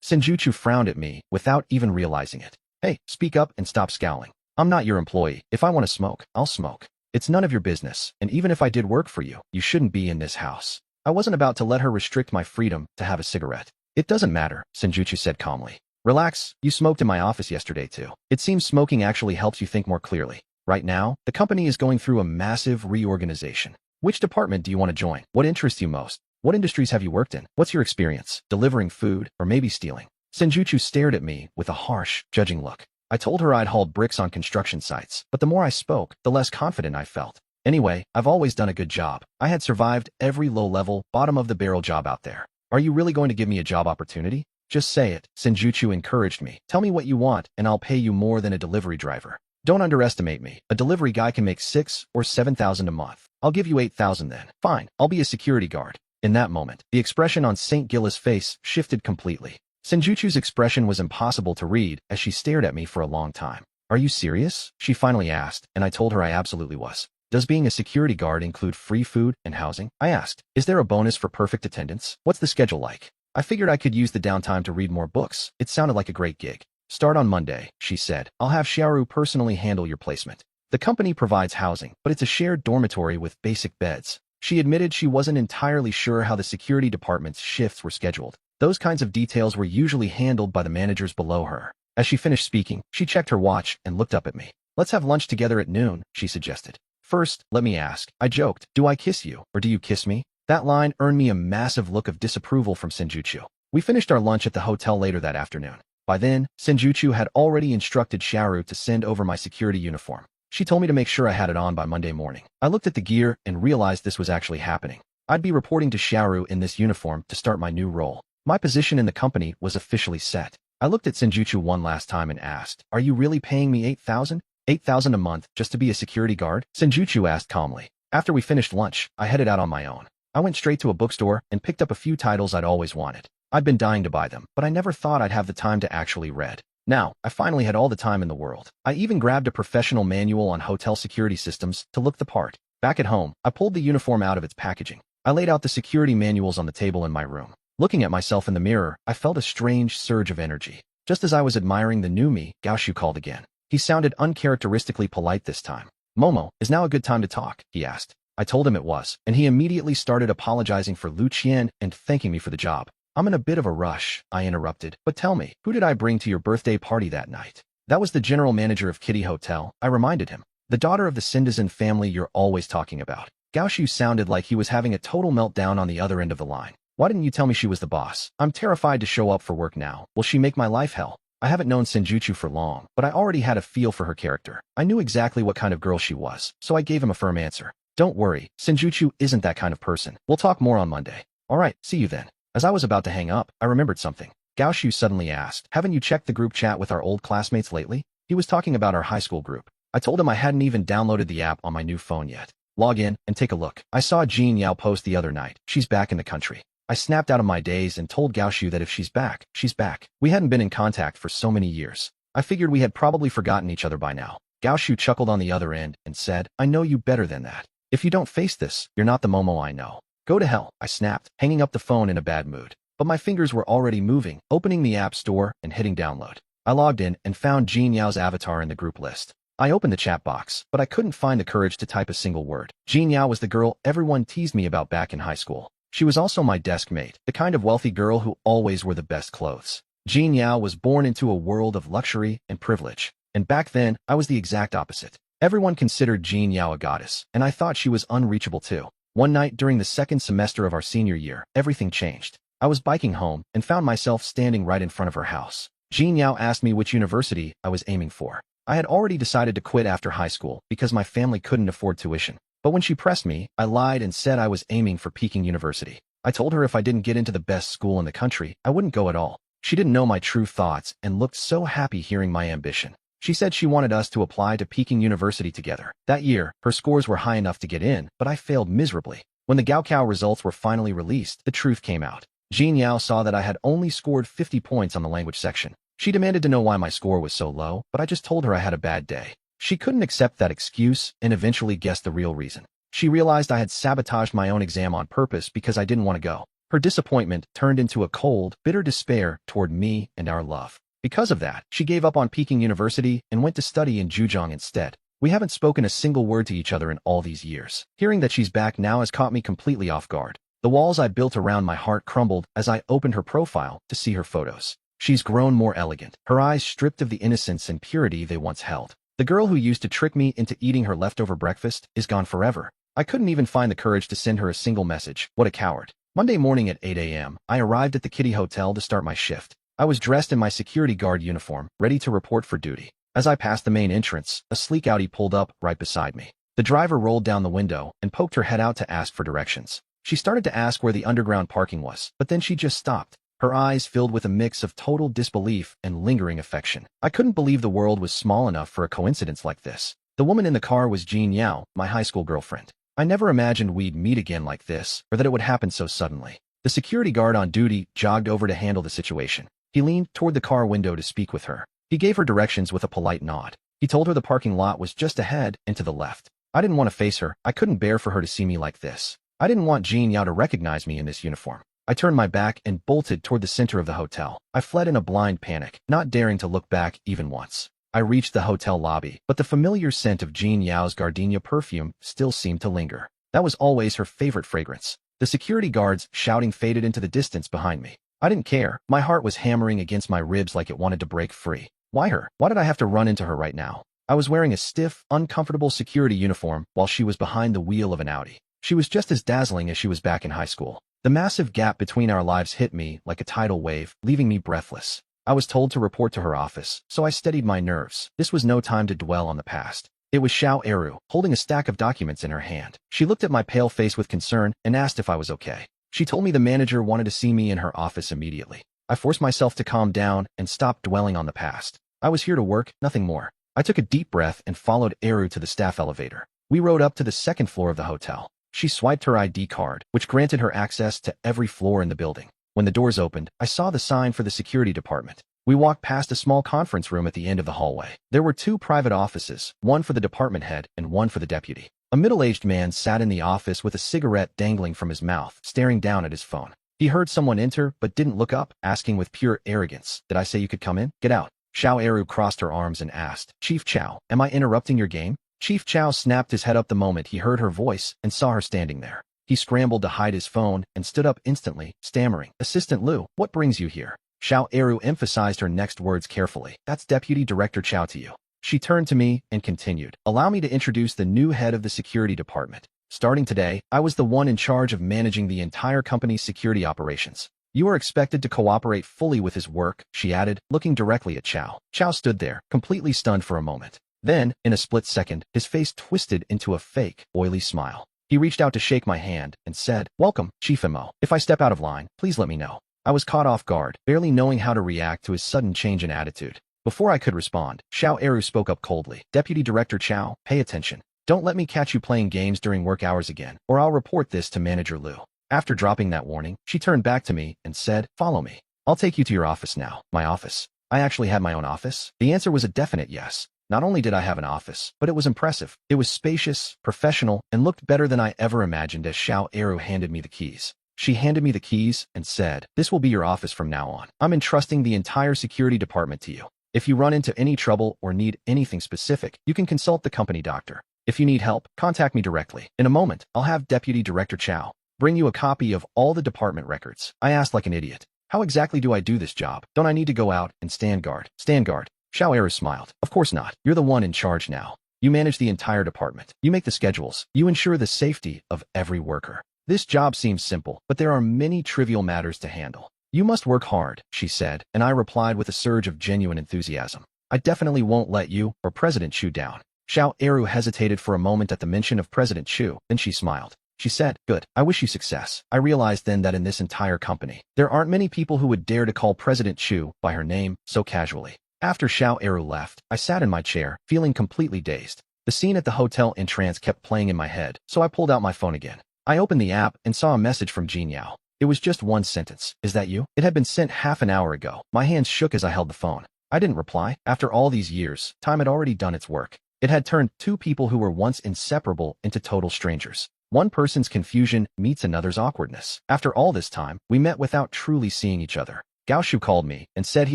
Senjutsu frowned at me without even realizing it. Hey, speak up and stop scowling. I'm not your employee. If I want to smoke, I'll smoke. It's none of your business, and even if I did work for you, you shouldn't be in this house. I wasn't about to let her restrict my freedom to have a cigarette. It doesn't matter, Senjutsu said calmly. Relax, you smoked in my office yesterday too. It seems smoking actually helps you think more clearly. Right now, the company is going through a massive reorganization. Which department do you want to join? What interests you most? What industries have you worked in? What's your experience? Delivering food, or maybe stealing? Senjutsu stared at me with a harsh, judging look. I told her I'd hauled bricks on construction sites, but the more I spoke, the less confident I felt. Anyway, I've always done a good job. I had survived every low-level, bottom-of-the-barrel job out there. Are you really going to give me a job opportunity? Just say it, Senjutsu encouraged me. Tell me what you want, and I'll pay you more than a delivery driver. Don't underestimate me. A delivery guy can make 6 or 7,000 a month. I'll give you 8,000 then. Fine, I'll be a security guard. In that moment, the expression on St. Gillis' face shifted completely. Senjutsu's expression was impossible to read as she stared at me for a long time. Are you serious? She finally asked, and I told her I absolutely was. Does being a security guard include free food and housing? I asked. Is there a bonus for perfect attendance? What's the schedule like? I figured I could use the downtime to read more books. It sounded like a great gig. Start on Monday, she said. I'll have Xiaoru personally handle your placement. The company provides housing, but it's a shared dormitory with basic beds. She admitted she wasn't entirely sure how the security department's shifts were scheduled. Those kinds of details were usually handled by the managers below her. As she finished speaking, she checked her watch and looked up at me. Let's have lunch together at noon, she suggested. First, let me ask. I joked. Do I kiss you, or do you kiss me? That line earned me a massive look of disapproval from Senjutsu. We finished our lunch at the hotel later that afternoon. By then, Senjutsu had already instructed Xiaoru to send over my security uniform. She told me to make sure I had it on by Monday morning. I looked at the gear and realized this was actually happening. I'd be reporting to Xiaoru in this uniform to start my new role. My position in the company was officially set. I looked at Senjutsu one last time and asked, are you really paying me 8,000? 8,000 a month just to be a security guard? Senjutsu asked calmly. After we finished lunch, I headed out on my own. I went straight to a bookstore and picked up a few titles I'd always wanted. I'd been dying to buy them, but I never thought I'd have the time to actually read. Now, I finally had all the time in the world. I even grabbed a professional manual on hotel security systems to look the part. Back at home, I pulled the uniform out of its packaging. I laid out the security manuals on the table in my room. Looking at myself in the mirror, I felt a strange surge of energy. Just as I was admiring the new me, Gaoshu called again. He sounded uncharacteristically polite this time. Momo, is now a good time to talk? He asked. I told him it was, and he immediately started apologizing for Lu Qian and thanking me for the job. I'm in a bit of a rush, I interrupted, but tell me, who did I bring to your birthday party that night? That was the general manager of Kitty Hotel, I reminded him. The daughter of the Sindazan family you're always talking about. Gaoshu sounded like he was having a total meltdown on the other end of the line. Why didn't you tell me she was the boss? I'm terrified to show up for work now. Will she make my life hell? I haven't known Senjutsu for long, but I already had a feel for her character. I knew exactly what kind of girl she was, so I gave him a firm answer. Don't worry, Senjutsu isn't that kind of person. We'll talk more on Monday. Alright, see you then. As I was about to hang up, I remembered something. Gaoshu suddenly asked, haven't you checked the group chat with our old classmates lately? He was talking about our high school group. I told him I hadn't even downloaded the app on my new phone yet. Log in and take a look. I saw Jean Yao post the other night. She's back in the country. I snapped out of my daze and told Gaoshu that if she's back, she's back. We hadn't been in contact for so many years. I figured we had probably forgotten each other by now. Gaoshu chuckled on the other end and said, I know you better than that. If you don't face this, you're not the Momo I know. Go to hell, I snapped, hanging up the phone in a bad mood. But my fingers were already moving, opening the app store and hitting download. I logged in and found Jean Yao's avatar in the group list. I opened the chat box, but I couldn't find the courage to type a single word. Jean Yao was the girl everyone teased me about back in high school. She was also my desk mate, the kind of wealthy girl who always wore the best clothes. Jean Yao was born into a world of luxury and privilege. And back then, I was the exact opposite. Everyone considered Jean Yao a goddess, and I thought she was unreachable too. One night during the second semester of our senior year, everything changed. I was biking home and found myself standing right in front of her house. Jean Yao asked me which university I was aiming for. I had already decided to quit after high school because my family couldn't afford tuition. But when she pressed me, I lied and said I was aiming for Peking University. I told her if I didn't get into the best school in the country, I wouldn't go at all. She didn't know my true thoughts and looked so happy hearing my ambition. She said she wanted us to apply to Peking University together. That year, her scores were high enough to get in, but I failed miserably. When the Gaokao results were finally released, the truth came out. Jean Yao saw that I had only scored 50 points on the language section. She demanded to know why my score was so low, but I just told her I had a bad day. She couldn't accept that excuse and eventually guessed the real reason. She realized I had sabotaged my own exam on purpose because I didn't want to go. Her disappointment turned into a cold, bitter despair toward me and our love. Because of that, she gave up on Peking University and went to study in Zhejiang instead. We haven't spoken a single word to each other in all these years. Hearing that she's back now has caught me completely off guard. The walls I built around my heart crumbled as I opened her profile to see her photos. She's grown more elegant, her eyes stripped of the innocence and purity they once held. The girl who used to trick me into eating her leftover breakfast is gone forever. I couldn't even find the courage to send her a single message. What a coward. Monday morning at 8 a.m., I arrived at the Kitty Hotel to start my shift. I was dressed in my security guard uniform, ready to report for duty. As I passed the main entrance, a sleek Audi pulled up right beside me. The driver rolled down the window and poked her head out to ask for directions. She started to ask where the underground parking was, but then she just stopped, her eyes filled with a mix of total disbelief and lingering affection. I couldn't believe the world was small enough for a coincidence like this. The woman in the car was Jean Yao, my high school girlfriend. I never imagined we'd meet again like this, or that it would happen so suddenly. The security guard on duty jogged over to handle the situation. He leaned toward the car window to speak with her. He gave her directions with a polite nod. He told her the parking lot was just ahead and to the left. I didn't want to face her. I couldn't bear for her to see me like this. I didn't want Jean Yao to recognize me in this uniform. I turned my back and bolted toward the center of the hotel. I fled in a blind panic, not daring to look back even once. I reached the hotel lobby, but the familiar scent of Jean Yao's gardenia perfume still seemed to linger. That was always her favorite fragrance. The security guard's shouting faded into the distance behind me. I didn't care. My heart was hammering against my ribs like it wanted to break free. Why her? Why did I have to run into her right now? I was wearing a stiff, uncomfortable security uniform while she was behind the wheel of an Audi. She was just as dazzling as she was back in high school. The massive gap between our lives hit me like a tidal wave, leaving me breathless. I was told to report to her office, so I steadied my nerves. This was no time to dwell on the past. It was Xiao Eru, holding a stack of documents in her hand. She looked at my pale face with concern and asked if I was okay. She told me the manager wanted to see me in her office immediately. I forced myself to calm down and stop dwelling on the past. I was here to work, nothing more. I took a deep breath and followed Eru to the staff elevator. We rode up to the second floor of the hotel. She swiped her ID card, which granted her access to every floor in the building. When the doors opened, I saw the sign for the security department. We walked past a small conference room at the end of the hallway. There were two private offices, one for the department head and one for the deputy. A middle-aged man sat in the office with a cigarette dangling from his mouth, staring down at his phone. He heard someone enter but didn't look up, asking with pure arrogance, "Did I say you could come in? Get out." Xiao Eru crossed her arms and asked, "Chief Chow, am I interrupting your game?" Chief Chow snapped his head up the moment he heard her voice and saw her standing there. He scrambled to hide his phone and stood up instantly, stammering, "Assistant Liu, what brings you here?" Xiao Eru emphasized her next words carefully. "That's Deputy Director Chow to you." She turned to me and continued, "Allow me to introduce the new head of the security department. Starting today, I was the one in charge of managing the entire company's security operations. You are expected to cooperate fully with his work," she added, looking directly at Chow. Chow stood there, completely stunned for a moment. Then, in a split second, his face twisted into a fake, oily smile. He reached out to shake my hand and said, "Welcome, Chief Mo. If I step out of line, please let me know." I was caught off guard, barely knowing how to react to his sudden change in attitude. Before I could respond, Xiao Eru spoke up coldly. "Deputy Director Chow, pay attention. Don't let me catch you playing games during work hours again, or I'll report this to Manager Liu." After dropping that warning, she turned back to me and said, "Follow me. I'll take you to your office now." My office? I actually had my own office? The answer was a definite yes. Not only did I have an office, but it was impressive. It was spacious, professional, and looked better than I ever imagined as Xiao Eru handed me the keys. She handed me the keys and said, "This will be your office from now on. I'm entrusting the entire security department to you. If you run into any trouble or need anything specific, you can consult the company doctor. If you need help, contact me directly. In a moment, I'll have Deputy Director Chow bring you a copy of all the department records." I asked like an idiot, "How exactly do I do this job? Don't I need to go out and stand guard?" "Stand guard?" Xiao Eru smiled. "Of course not. You're the one in charge now. You manage the entire department. You make the schedules. You ensure the safety of every worker. This job seems simple, but there are many trivial matters to handle. You must work hard," she said, and I replied with a surge of genuine enthusiasm. "I definitely won't let you or President Chu down." Xiao Eru hesitated for a moment at the mention of President Chu, then she smiled. She said, "Good. I wish you success." I realized then that in this entire company, there aren't many people who would dare to call President Chu by her name so casually. After Xiao Eru left, I sat in my chair, feeling completely dazed. The scene at the hotel entrance kept playing in my head, so I pulled out my phone again. I opened the app and saw a message from Jean Yao. It was just one sentence. "Is that you?" It had been sent half an hour ago. My hands shook as I held the phone. I didn't reply. After all these years, time had already done its work. It had turned two people who were once inseparable into total strangers. One person's confusion meets another's awkwardness. After all this time, we met without truly seeing each other. Gao Shu called me and said he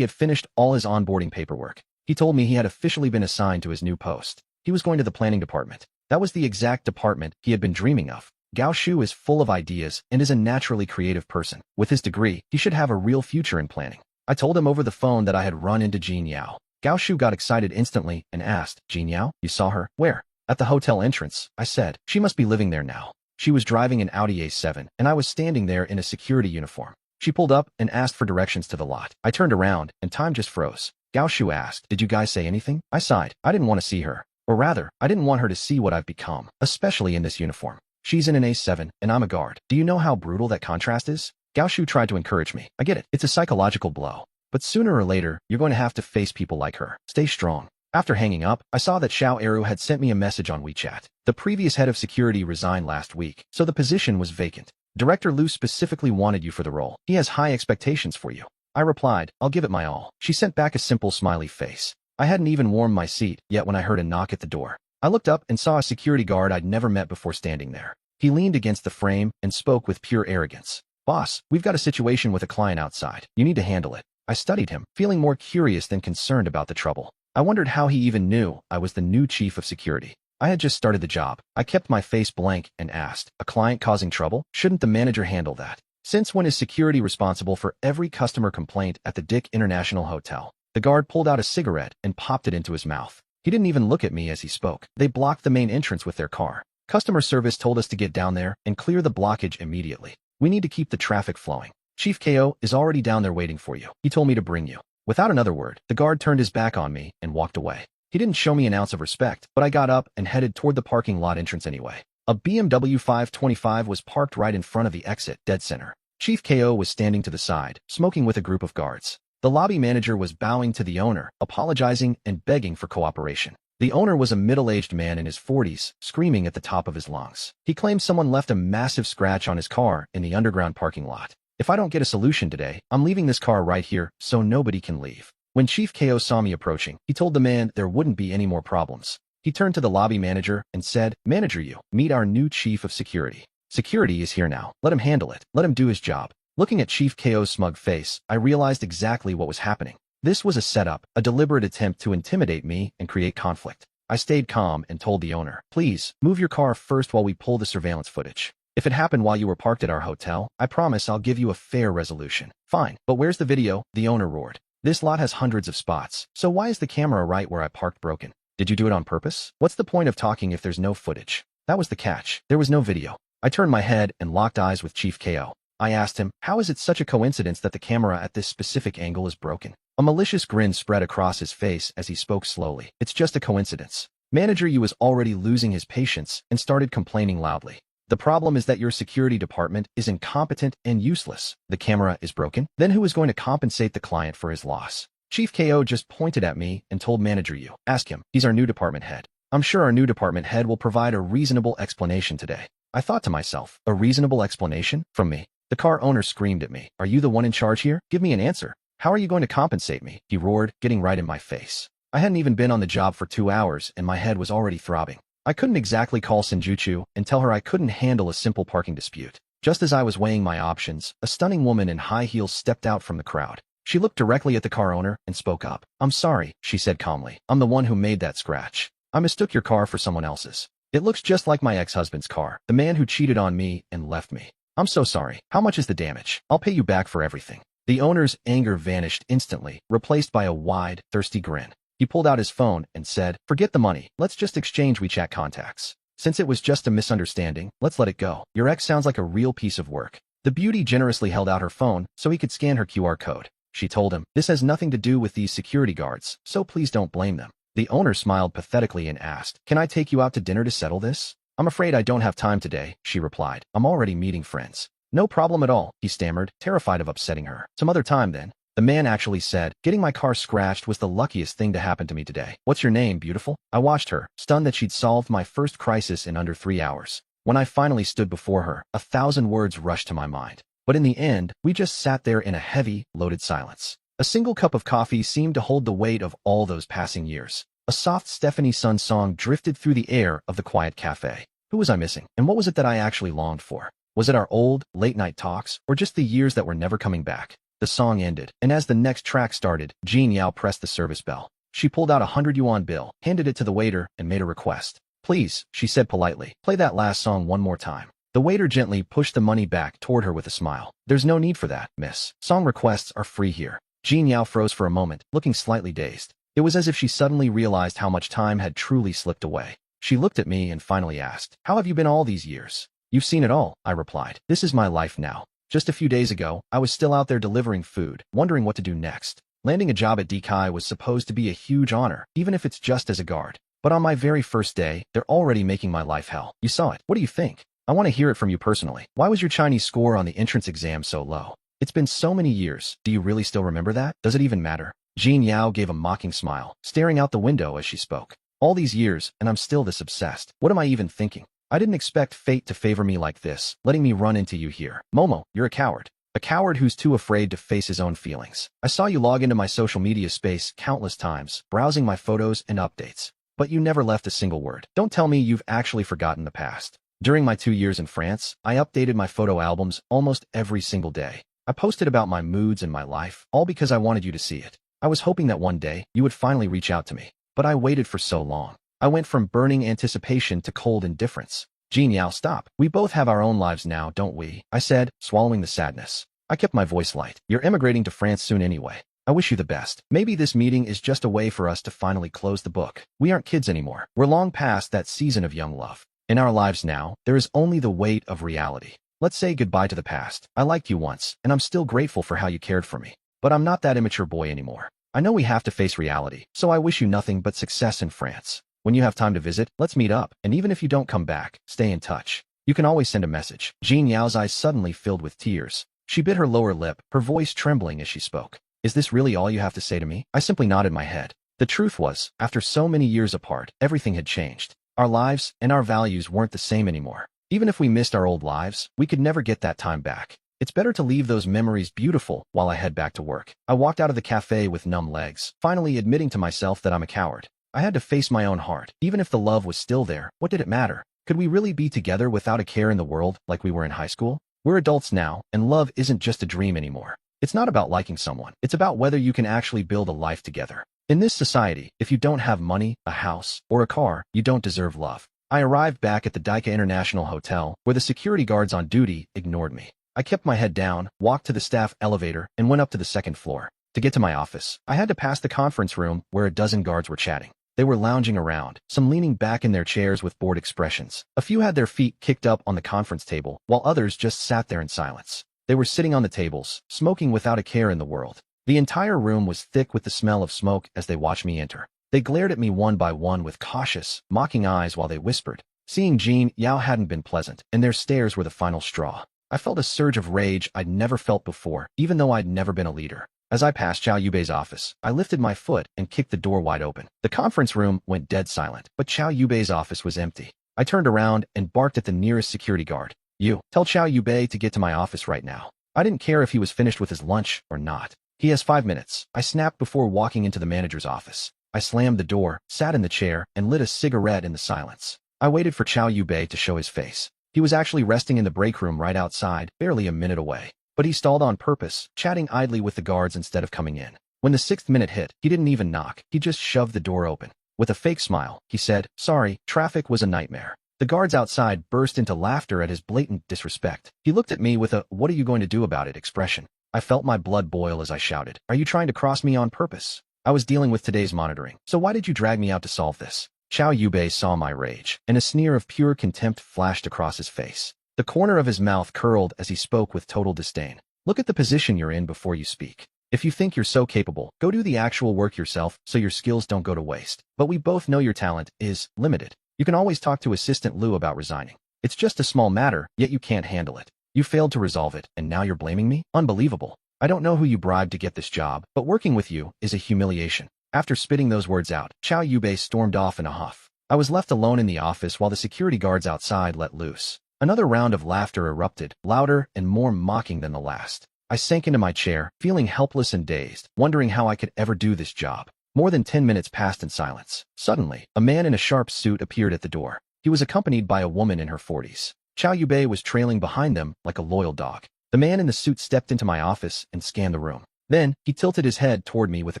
had finished all his onboarding paperwork. He told me he had officially been assigned to his new post. He was going to the planning department. That was the exact department he had been dreaming of. Gao Shu is full of ideas and is a naturally creative person. With his degree, he should have a real future in planning. I told him over the phone that I had run into Jean Yao. Gao Shu got excited instantly and asked, Jean Yao, you saw her? Where? At the hotel entrance, I said. She must be living there now. She was driving an Audi A7, and I was standing there in a security uniform. She pulled up and asked for directions to the lot. I turned around, and time just froze. Gao Shu asked, did you guys say anything? I sighed. I didn't want to see her. Or rather, I didn't want her to see what I've become, especially in this uniform. She's in an A7, and I'm a guard. Do you know how brutal that contrast is? Gao Shu tried to encourage me. I get it. It's a psychological blow. But sooner or later, you're going to have to face people like her. Stay strong. After hanging up, I saw that Xiao Eru had sent me a message on WeChat. The previous head of security resigned last week, so the position was vacant. Director Liu specifically wanted you for the role. He has high expectations for you. I replied, I'll give it my all. She sent back a simple smiley face. I hadn't even warmed my seat yet when I heard a knock at the door. I looked up and saw a security guard I'd never met before standing there. He leaned against the frame and spoke with pure arrogance. Boss, we've got a situation with a client outside. You need to handle it. I studied him, feeling more curious than concerned about the trouble. I wondered how he even knew I was the new chief of security. I had just started the job. I kept my face blank and asked, a client causing trouble? Shouldn't the manager handle that? Since when is security responsible for every customer complaint at the Dick International Hotel? The guard pulled out a cigarette and popped it into his mouth. He didn't even look at me as he spoke. They blocked the main entrance with their car. Customer service told us to get down there and clear the blockage immediately. We need to keep the traffic flowing. Chief KO is already down there waiting for you. He told me to bring you. Without another word, the guard turned his back on me and walked away. He didn't show me an ounce of respect, but I got up and headed toward the parking lot entrance anyway. A BMW 525 was parked right in front of the exit, dead center. Chief KO was standing to the side, smoking with a group of guards. The lobby manager was bowing to the owner, apologizing and begging for cooperation. The owner was a middle-aged man in his 40s, screaming at the top of his lungs. He claimed someone left a massive scratch on his car in the underground parking lot. If I don't get a solution today, I'm leaving this car right here so nobody can leave. When Chief KO saw me approaching, he told the man there wouldn't be any more problems. He turned to the lobby manager and said, Manager you, meet our new chief of security. Security is here now. Let him handle it. Let him do his job. Looking at Chief KO's smug face, I realized exactly what was happening. This was a setup, a deliberate attempt to intimidate me and create conflict. I stayed calm and told the owner, please, move your car first while we pull the surveillance footage. If it happened while you were parked at our hotel, I promise I'll give you a fair resolution. Fine, but where's the video? The owner roared. This lot has hundreds of spots, so why is the camera right where I parked broken? Did you do it on purpose? What's the point of talking if there's no footage? That was the catch. There was no video. I turned my head and locked eyes with Chief KO. I asked him, how is it such a coincidence that the camera at this specific angle is broken? A malicious grin spread across his face as he spoke slowly. It's just a coincidence. Manager Yu was already losing his patience and started complaining loudly. The problem is that your security department is incompetent and useless. The camera is broken. Then who is going to compensate the client for his loss? Chief KO just pointed at me and told Manager Yu, ask him. He's our new department head. I'm sure our new department head will provide a reasonable explanation today. I thought to myself, a reasonable explanation? From me? The car owner screamed at me. Are you the one in charge here? Give me an answer. How are you going to compensate me? He roared, getting right in my face. I hadn't even been on the job for 2 hours and my head was already throbbing. I couldn't exactly call Senjutsu and tell her I couldn't handle a simple parking dispute. Just as I was weighing my options, a stunning woman in high heels stepped out from the crowd. She looked directly at the car owner and spoke up. I'm sorry, she said calmly. I'm the one who made that scratch. I mistook your car for someone else's. It looks just like my ex-husband's car, the man who cheated on me and left me. I'm so sorry. How much is the damage? I'll pay you back for everything. The owner's anger vanished instantly, replaced by a wide, thirsty grin. He pulled out his phone and said, forget the money. Let's just exchange WeChat contacts. Since it was just a misunderstanding, let's let it go. Your ex sounds like a real piece of work. The beauty generously held out her phone so he could scan her QR code. She told him, this has nothing to do with these security guards, so please don't blame them. The owner smiled pathetically and asked, can I take you out to dinner to settle this? I'm afraid I don't have time today, she replied. I'm already meeting friends. No problem at all, he stammered, terrified of upsetting her. Some other time then. The man actually said, getting my car scratched was the luckiest thing to happen to me today. What's your name, beautiful? I watched her, stunned that she'd solved my first crisis in under 3 hours. When I finally stood before her, 1,000 words rushed to my mind. But in the end, we just sat there in a heavy, loaded silence. A single cup of coffee seemed to hold the weight of all those passing years. A soft Stephanie Sun song drifted through the air of the quiet cafe. Who was I missing? And what was it that I actually longed for? Was it our old, late-night talks, or just the years that were never coming back? The song ended, and as the next track started, Jean Yao pressed the service bell. She pulled out a 100 yuan bill, handed it to the waiter, and made a request. Please, she said politely, play that last song one more time. The waiter gently pushed the money back toward her with a smile. There's no need for that, miss. Song requests are free here. Jean Yao froze for a moment, looking slightly dazed. It was as if she suddenly realized how much time had truly slipped away. She looked at me and finally asked, how have you been all these years? You've seen it all, I replied. This is my life now. Just a few days ago, I was still out there delivering food, wondering what to do next. Landing a job at DKI was supposed to be a huge honor, even if it's just as a guard. But on my very first day, they're already making my life hell. You saw it. What do you think? I want to hear it from you personally. Why was your Chinese score on the entrance exam so low? It's been so many years. Do you really still remember that? Does it even matter? Jean Yao gave a mocking smile, staring out the window as she spoke. All these years, and I'm still this obsessed. What am I even thinking? I didn't expect fate to favor me like this, letting me run into you here. Momo, you're a coward. A coward who's too afraid to face his own feelings. I saw you log into my social media space countless times, browsing my photos and updates. But you never left a single word. Don't tell me you've actually forgotten the past. During my 2 years in France, I updated my photo albums almost every single day. I posted about my moods and my life, all because I wanted you to see it. I was hoping that one day, you would finally reach out to me. But I waited for so long. I went from burning anticipation to cold indifference. Jean Yao, stop. We both have our own lives now, don't we? I said, swallowing the sadness. I kept my voice light. You're emigrating to France soon anyway. I wish you the best. Maybe this meeting is just a way for us to finally close the book. We aren't kids anymore. We're long past that season of young love. In our lives now, there is only the weight of reality. Let's say goodbye to the past. I liked you once, and I'm still grateful for how you cared for me. But I'm not that immature boy anymore. I know we have to face reality, so I wish you nothing but success in France. When you have time to visit, let's meet up, and even if you don't come back, stay in touch. You can always send a message. Jean Yao's eyes suddenly filled with tears. She bit her lower lip, her voice trembling as she spoke. Is this really all you have to say to me? I simply nodded my head. The truth was, after so many years apart, everything had changed. Our lives and our values weren't the same anymore. Even if we missed our old lives, we could never get that time back. It's better to leave those memories beautiful while I head back to work. I walked out of the cafe with numb legs, finally admitting to myself that I'm a coward. I had to face my own heart. Even if the love was still there, what did it matter? Could we really be together without a care in the world like we were in high school? We're adults now, and love isn't just a dream anymore. It's not about liking someone. It's about whether you can actually build a life together. In this society, if you don't have money, a house, or a car, you don't deserve love. I arrived back at the Daika International Hotel, where the security guards on duty ignored me. I kept my head down, walked to the staff elevator, and went up to the second floor. To get to my office, I had to pass the conference room where a dozen guards were chatting. They were lounging around, some leaning back in their chairs with bored expressions. A few had their feet kicked up on the conference table, while others just sat there in silence. They were sitting on the tables, smoking without a care in the world. The entire room was thick with the smell of smoke as they watched me enter. They glared at me one by one with cautious, mocking eyes while they whispered. Seeing Jean Yao hadn't been pleasant, and their stares were the final straw. I felt a surge of rage I'd never felt before, even though I'd never been a leader. As I passed Chow Yubei's office, I lifted my foot and kicked the door wide open. The conference room went dead silent, but Chow Yubei's office was empty. I turned around and barked at the nearest security guard. You, tell Chow Yubei to get to my office right now. I didn't care if he was finished with his lunch or not. He has 5 minutes, I snapped before walking into the manager's office. I slammed the door, sat in the chair, and lit a cigarette in the silence. I waited for Chow Yubei to show his face. He was actually resting in the break room right outside, barely a minute away. But he stalled on purpose, chatting idly with the guards instead of coming in. When the 6th minute hit, he didn't even knock, he just shoved the door open. With a fake smile, he said, "Sorry, traffic was a nightmare." The guards outside burst into laughter at his blatant disrespect. He looked at me with a "what are you going to do about it" expression. I felt my blood boil as I shouted, "Are you trying to cross me on purpose? I was dealing with today's monitoring, so why did you drag me out to solve this?" Chow Yubei saw my rage, and a sneer of pure contempt flashed across his face. The corner of his mouth curled as he spoke with total disdain. Look at the position you're in before you speak. If you think you're so capable, go do the actual work yourself so your skills don't go to waste. But we both know your talent is limited. You can always talk to Assistant Liu about resigning. It's just a small matter, yet you can't handle it. You failed to resolve it, and now you're blaming me? Unbelievable. I don't know who you bribed to get this job, but working with you is a humiliation. After spitting those words out, Chow Yubei stormed off in a huff. I was left alone in the office while the security guards outside let loose. Another round of laughter erupted, louder and more mocking than the last. I sank into my chair, feeling helpless and dazed, wondering how I could ever do this job. More than 10 minutes passed in silence. Suddenly, a man in a sharp suit appeared at the door. He was accompanied by a woman in her 40s. Chow Yubei was trailing behind them like a loyal dog. The man in the suit stepped into my office and scanned the room. Then, he tilted his head toward me with a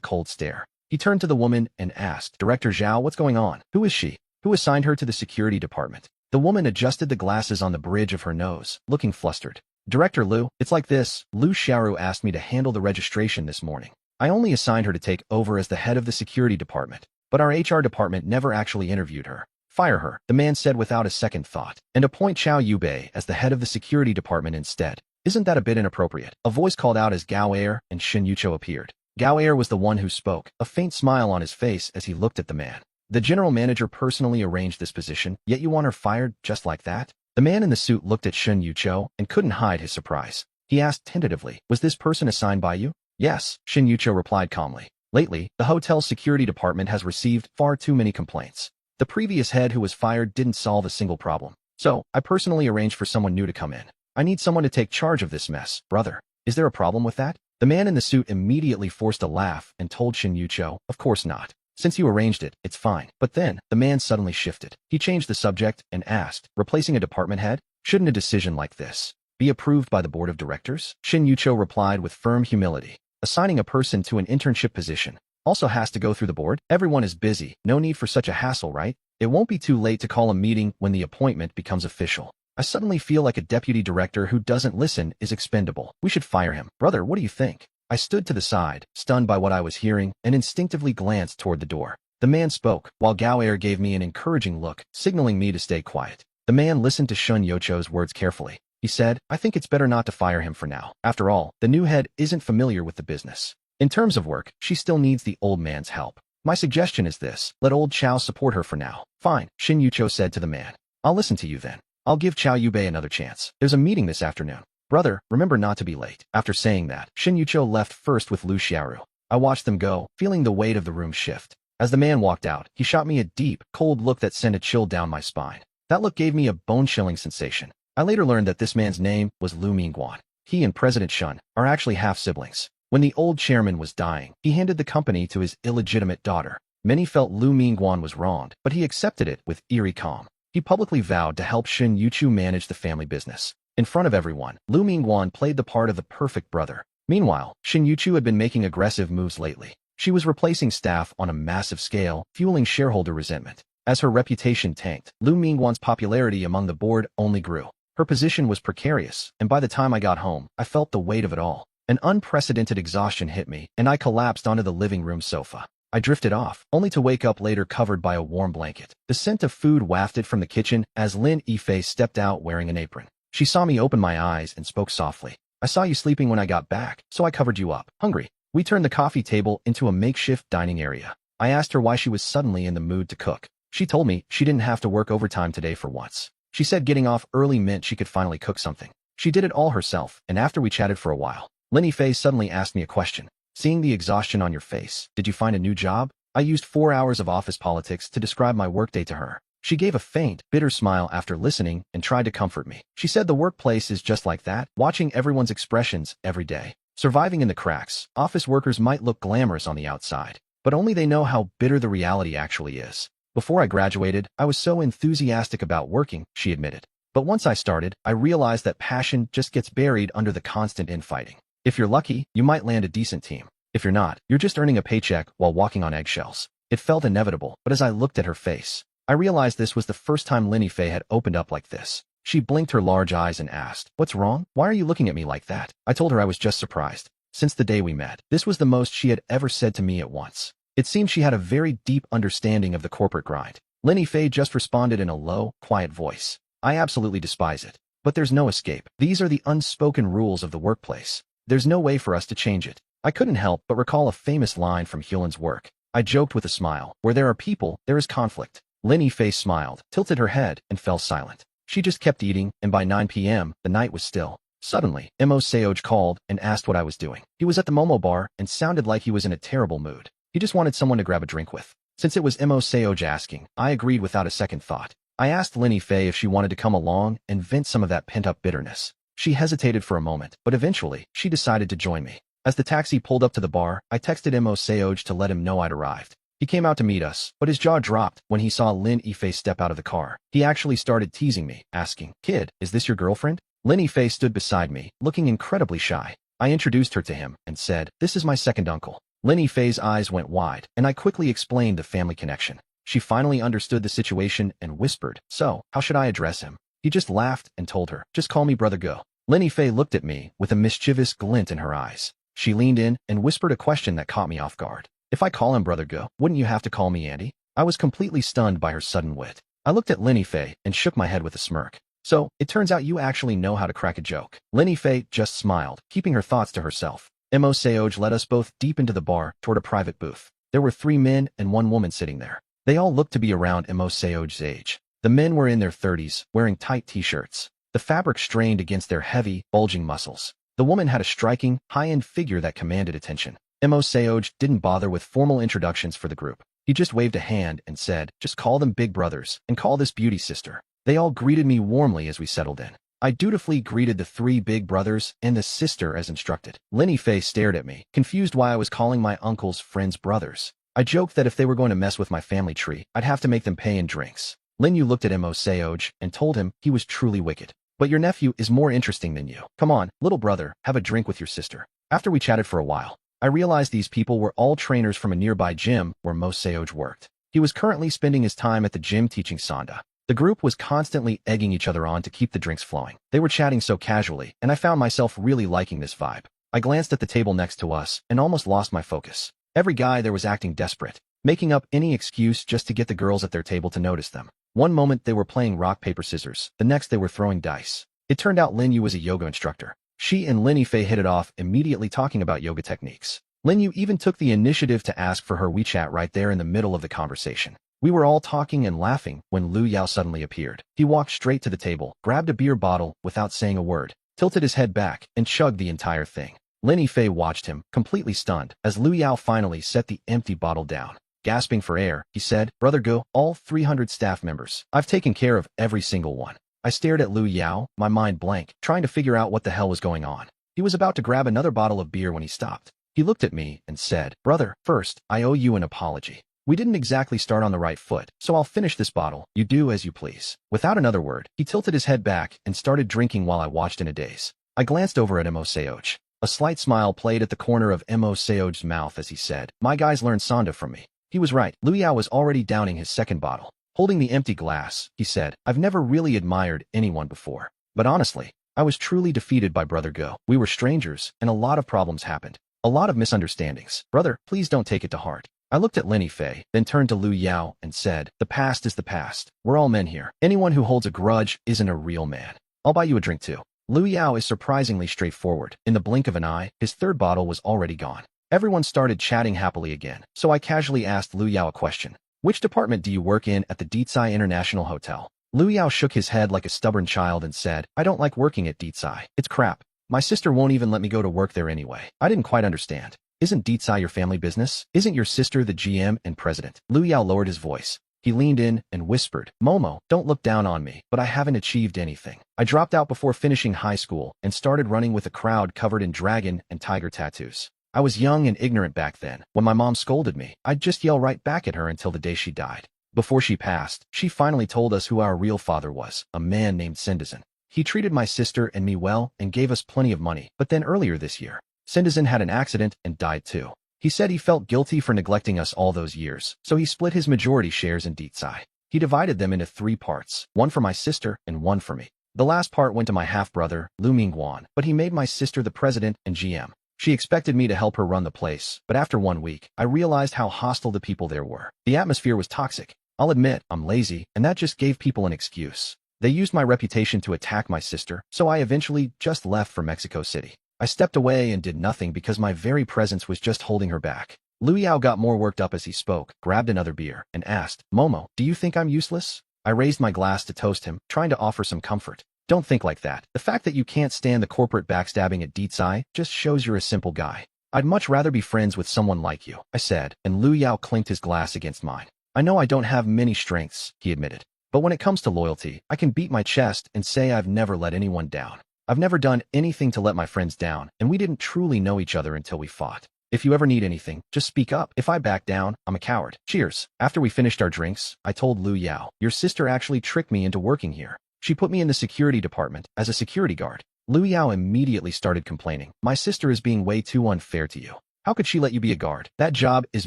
cold stare. He turned to the woman and asked, "Director Zhao, what's going on? Who is she? Who assigned her to the security department?" The woman adjusted the glasses on the bridge of her nose, looking flustered. "Director Liu, it's like this. Liu Xiaoru asked me to handle the registration this morning. I only assigned her to take over as the head of the security department, but our HR department never actually interviewed her. Fire her," the man said without a second thought, "and appoint Chow Yubei as the head of the security department instead. Isn't that a bit inappropriate?" A voice called out as Gao Air and Shin Yucho appeared. Gao Air was the one who spoke, a faint smile on his face as he looked at the man. "The general manager personally arranged this position, yet you want her fired just like that?" The man in the suit looked at Shin Yucho and couldn't hide his surprise. He asked tentatively, "Was this person assigned by you?" "Yes," Shin Yucho replied calmly. "Lately, the hotel's security department has received far too many complaints. The previous head who was fired didn't solve a single problem. So, I personally arranged for someone new to come in. I need someone to take charge of this mess, brother. Is there a problem with that?" The man in the suit immediately forced a laugh and told Shin Yucho, "Of course not. Since you arranged it, it's fine." But then, the man suddenly shifted. He changed the subject and asked, "Replacing a department head? Shouldn't a decision like this be approved by the board of directors?" Shin Yucho replied with firm humility, "Assigning a person to an internship position also has to go through the board. Everyone is busy. No need for such a hassle, right? It won't be too late to call a meeting when the appointment becomes official. I suddenly feel like a deputy director who doesn't listen is expendable. We should fire him. Brother, what do you think?" I stood to the side, stunned by what I was hearing, and instinctively glanced toward the door. The man spoke, while Gao Air gave me an encouraging look, signaling me to stay quiet. The man listened to Shun Yocho's words carefully. He said, "I think it's better not to fire him for now. After all, the new head isn't familiar with the business. In terms of work, she still needs the old man's help. My suggestion is this, let old Chow support her for now." "Fine," Shin Yucho said to the man. "I'll listen to you then. I'll give Chow Yubei another chance. There's a meeting this afternoon. Brother, remember not to be late." After saying that, Shin Yucho left first with Liu Xiaoru. I watched them go, feeling the weight of the room shift. As the man walked out, he shot me a deep, cold look that sent a chill down my spine. That look gave me a bone-chilling sensation. I later learned that this man's name was Lu Mingguan. He and President Shun are actually half-siblings. When the old chairman was dying, he handed the company to his illegitimate daughter. Many felt Lu Mingguan was wronged, but he accepted it with eerie calm. He publicly vowed to help Shin Yuchu manage the family business. In front of everyone, Lu Mingguan played the part of the perfect brother. Meanwhile, Shin Yuchu had been making aggressive moves lately. She was replacing staff on a massive scale, fueling shareholder resentment. As her reputation tanked, Lu Mingguan's popularity among the board only grew. Her position was precarious, and by the time I got home, I felt the weight of it all. An unprecedented exhaustion hit me, and I collapsed onto the living room sofa. I drifted off, only to wake up later covered by a warm blanket. The scent of food wafted from the kitchen as Lin Yifei stepped out wearing an apron. She saw me open my eyes and spoke softly. "I saw you sleeping when I got back, so I covered you up. Hungry?" We turned the coffee table into a makeshift dining area. I asked her why she was suddenly in the mood to cook. She told me she didn't have to work overtime today for once. She said getting off early meant she could finally cook something. She did it all herself, and after we chatted for a while, Lin Yifei suddenly asked me a question. "Seeing the exhaustion on your face, did you find a new job?" I used 4 hours of office politics to describe my workday to her. She gave a faint, bitter smile after listening and tried to comfort me. She said the workplace is just like that, watching everyone's expressions every day. Surviving in the cracks, office workers might look glamorous on the outside, but only they know how bitter the reality actually is. "Before I graduated, I was so enthusiastic about working," she admitted. "But once I started, I realized that passion just gets buried under the constant infighting. If you're lucky, you might land a decent team. If you're not, you're just earning a paycheck while walking on eggshells." It felt inevitable, but as I looked at her face, I realized this was the first time Lin Yifei had opened up like this. She blinked her large eyes and asked, "What's wrong? Why are you looking at me like that?" I told her I was just surprised. Since the day we met, this was the most she had ever said to me at once. It seemed she had a very deep understanding of the corporate grind. Lin Yifei just responded in a low, quiet voice. "I absolutely despise it. But there's no escape. These are the unspoken rules of the workplace. There's no way for us to change it." I couldn't help but recall a famous line from Hewlin's work. I joked with a smile, "Where there are people, there is conflict." Lin Yifei smiled, tilted her head, and fell silent. She just kept eating, and by 9 p.m., the night was still. Suddenly, Mo Seoj called and asked what I was doing. He was at the Momo bar and sounded like he was in a terrible mood. He just wanted someone to grab a drink with. Since it was Mo Seoj asking, I agreed without a second thought. I asked Lin Yifei if she wanted to come along and vent some of that pent-up bitterness. She hesitated for a moment, but eventually, she decided to join me. As the taxi pulled up to the bar, I texted Mo Seoj to let him know I'd arrived. He came out to meet us, but his jaw dropped when he saw Lin Yifei step out of the car. He actually started teasing me, asking, "Kid, is this your girlfriend?" Lin Yifei stood beside me, looking incredibly shy. I introduced her to him and said, "This is my second uncle." Lin Yifei's eyes went wide, and I quickly explained the family connection. She finally understood the situation and whispered, "So, how should I address him?" He just laughed and told her, "Just call me Brother Go." Lin Yifei looked at me with a mischievous glint in her eyes. She leaned in and whispered a question that caught me off guard. "If I call him Brother Go, wouldn't you have to call me Auntie?" I was completely stunned by her sudden wit. I looked at Lin Yifei and shook my head with a smirk. "So, it turns out you actually know how to crack a joke." Lin Yifei just smiled, keeping her thoughts to herself. Mo Seoj led us both deep into the bar toward a private booth. There were 3 men and 1 woman sitting there. They all looked to be around Mo Seoj's age. The men were in their 30s, wearing tight t-shirts. The fabric strained against their heavy, bulging muscles. The woman had a striking, high-end figure that commanded attention. Mo Seoj didn't bother with formal introductions for the group. He just waved a hand and said, "Just call them big brothers, and call this beauty sister." They all greeted me warmly as we settled in. I dutifully greeted the 3 big brothers and the sister as instructed. Lin Yifei stared at me, confused why I was calling my uncle's friends brothers. I joked that if they were going to mess with my family tree, I'd have to make them pay in drinks. Lin Yu looked at Mo Seoj and told him he was truly wicked. "But your nephew is more interesting than you. Come on, little brother, have a drink with your sister." After we chatted for a while, I realized these people were all trainers from a nearby gym where Mo Seoj worked. He was currently spending his time at the gym teaching Sanda. The group was constantly egging each other on to keep the drinks flowing. They were chatting so casually, and I found myself really liking this vibe. I glanced at the table next to us and almost lost my focus. Every guy there was acting desperate, making up any excuse just to get the girls at their table to notice them. One moment they were playing rock, paper, scissors. The next they were throwing dice. It turned out Lin Yu was a yoga instructor. She and Lin Yifei hit it off, immediately talking about yoga techniques. Lin Yu even took the initiative to ask for her WeChat right there in the middle of the conversation. We were all talking and laughing when Lu Yao suddenly appeared. He walked straight to the table, grabbed a beer bottle without saying a word, tilted his head back, and chugged the entire thing. Lin Yifei watched him, completely stunned, as Lu Yao finally set the empty bottle down. Gasping for air, he said, "Brother Go, all 300 staff members. I've taken care of every single one." I stared at Lu Yao, my mind blank, trying to figure out what the hell was going on. He was about to grab another bottle of beer when he stopped. He looked at me and said, "Brother, first, I owe you an apology. We didn't exactly start on the right foot, so I'll finish this bottle. You do as you please." Without another word, he tilted his head back and started drinking while I watched in a daze. I glanced over at Mo Seoj. A slight smile played at the corner of Mo Seoj's mouth as he said, "My guys learned Sanda from me." He was right. Lu Yao was already downing his second bottle. Holding the empty glass, he said, "I've never really admired anyone before. But honestly, I was truly defeated by Brother Go. We were strangers, and a lot of problems happened. A lot of misunderstandings. Brother, please don't take it to heart." I looked at Lin Yifei, then turned to Lu Yao and said, "The past is the past. We're all men here. Anyone who holds a grudge isn't a real man. I'll buy you a drink too." Lu Yao is surprisingly straightforward. In the blink of an eye, his third bottle was already gone. Everyone started chatting happily again, so I casually asked Lu Yao a question. "Which department do you work in at the Ditsai International Hotel?" Lu Yao shook his head like a stubborn child and said, "I don't like working at Ditsai. It's crap. My sister won't even let me go to work there anyway." I didn't quite understand. "Isn't Ditsai your family business? Isn't your sister the GM and president?" Lu Yao lowered his voice. He leaned in and whispered, "Momo, don't look down on me, but I haven't achieved anything. I dropped out before finishing high school and started running with a crowd covered in dragon and tiger tattoos. I was young and ignorant back then. When my mom scolded me, I'd just yell right back at her until the day she died. Before she passed, she finally told us who our real father was, a man named Sendizan. He treated my sister and me well and gave us plenty of money, but then earlier this year, Sendizan had an accident and died too. He said he felt guilty for neglecting us all those years, so he split his majority shares in Ditsai. He divided them into 3 parts, one for my sister and one for me. The last part went to my half-brother, Lu Mingguan, but he made my sister the president and GM. She expected me to help her run the place, but after 1 week, I realized how hostile the people there were. The atmosphere was toxic. I'll admit, I'm lazy, and that just gave people an excuse. They used my reputation to attack my sister, so I eventually just left for Mexico City. I stepped away and did nothing because my very presence was just holding her back. Lu Yao got more worked up as he spoke, grabbed another beer, and asked, "Momo, do you think I'm useless?" I raised my glass to toast him, trying to offer some comfort. "Don't think like that. The fact that you can't stand the corporate backstabbing at Ditsai just shows you're a simple guy. I'd much rather be friends with someone like you," I said, and Lu Yao clinked his glass against mine. "I know I don't have many strengths," he admitted. "But when it comes to loyalty, I can beat my chest and say I've never let anyone down. I've never done anything to let my friends down, and we didn't truly know each other until we fought. If you ever need anything, just speak up. If I back down, I'm a coward. Cheers. After we finished our drinks, I told Lu Yao, your sister actually tricked me into working here. She put me in the security department as a security guard. Lu Yao immediately started complaining. My sister is being way too unfair to you. How could she let you be a guard? That job is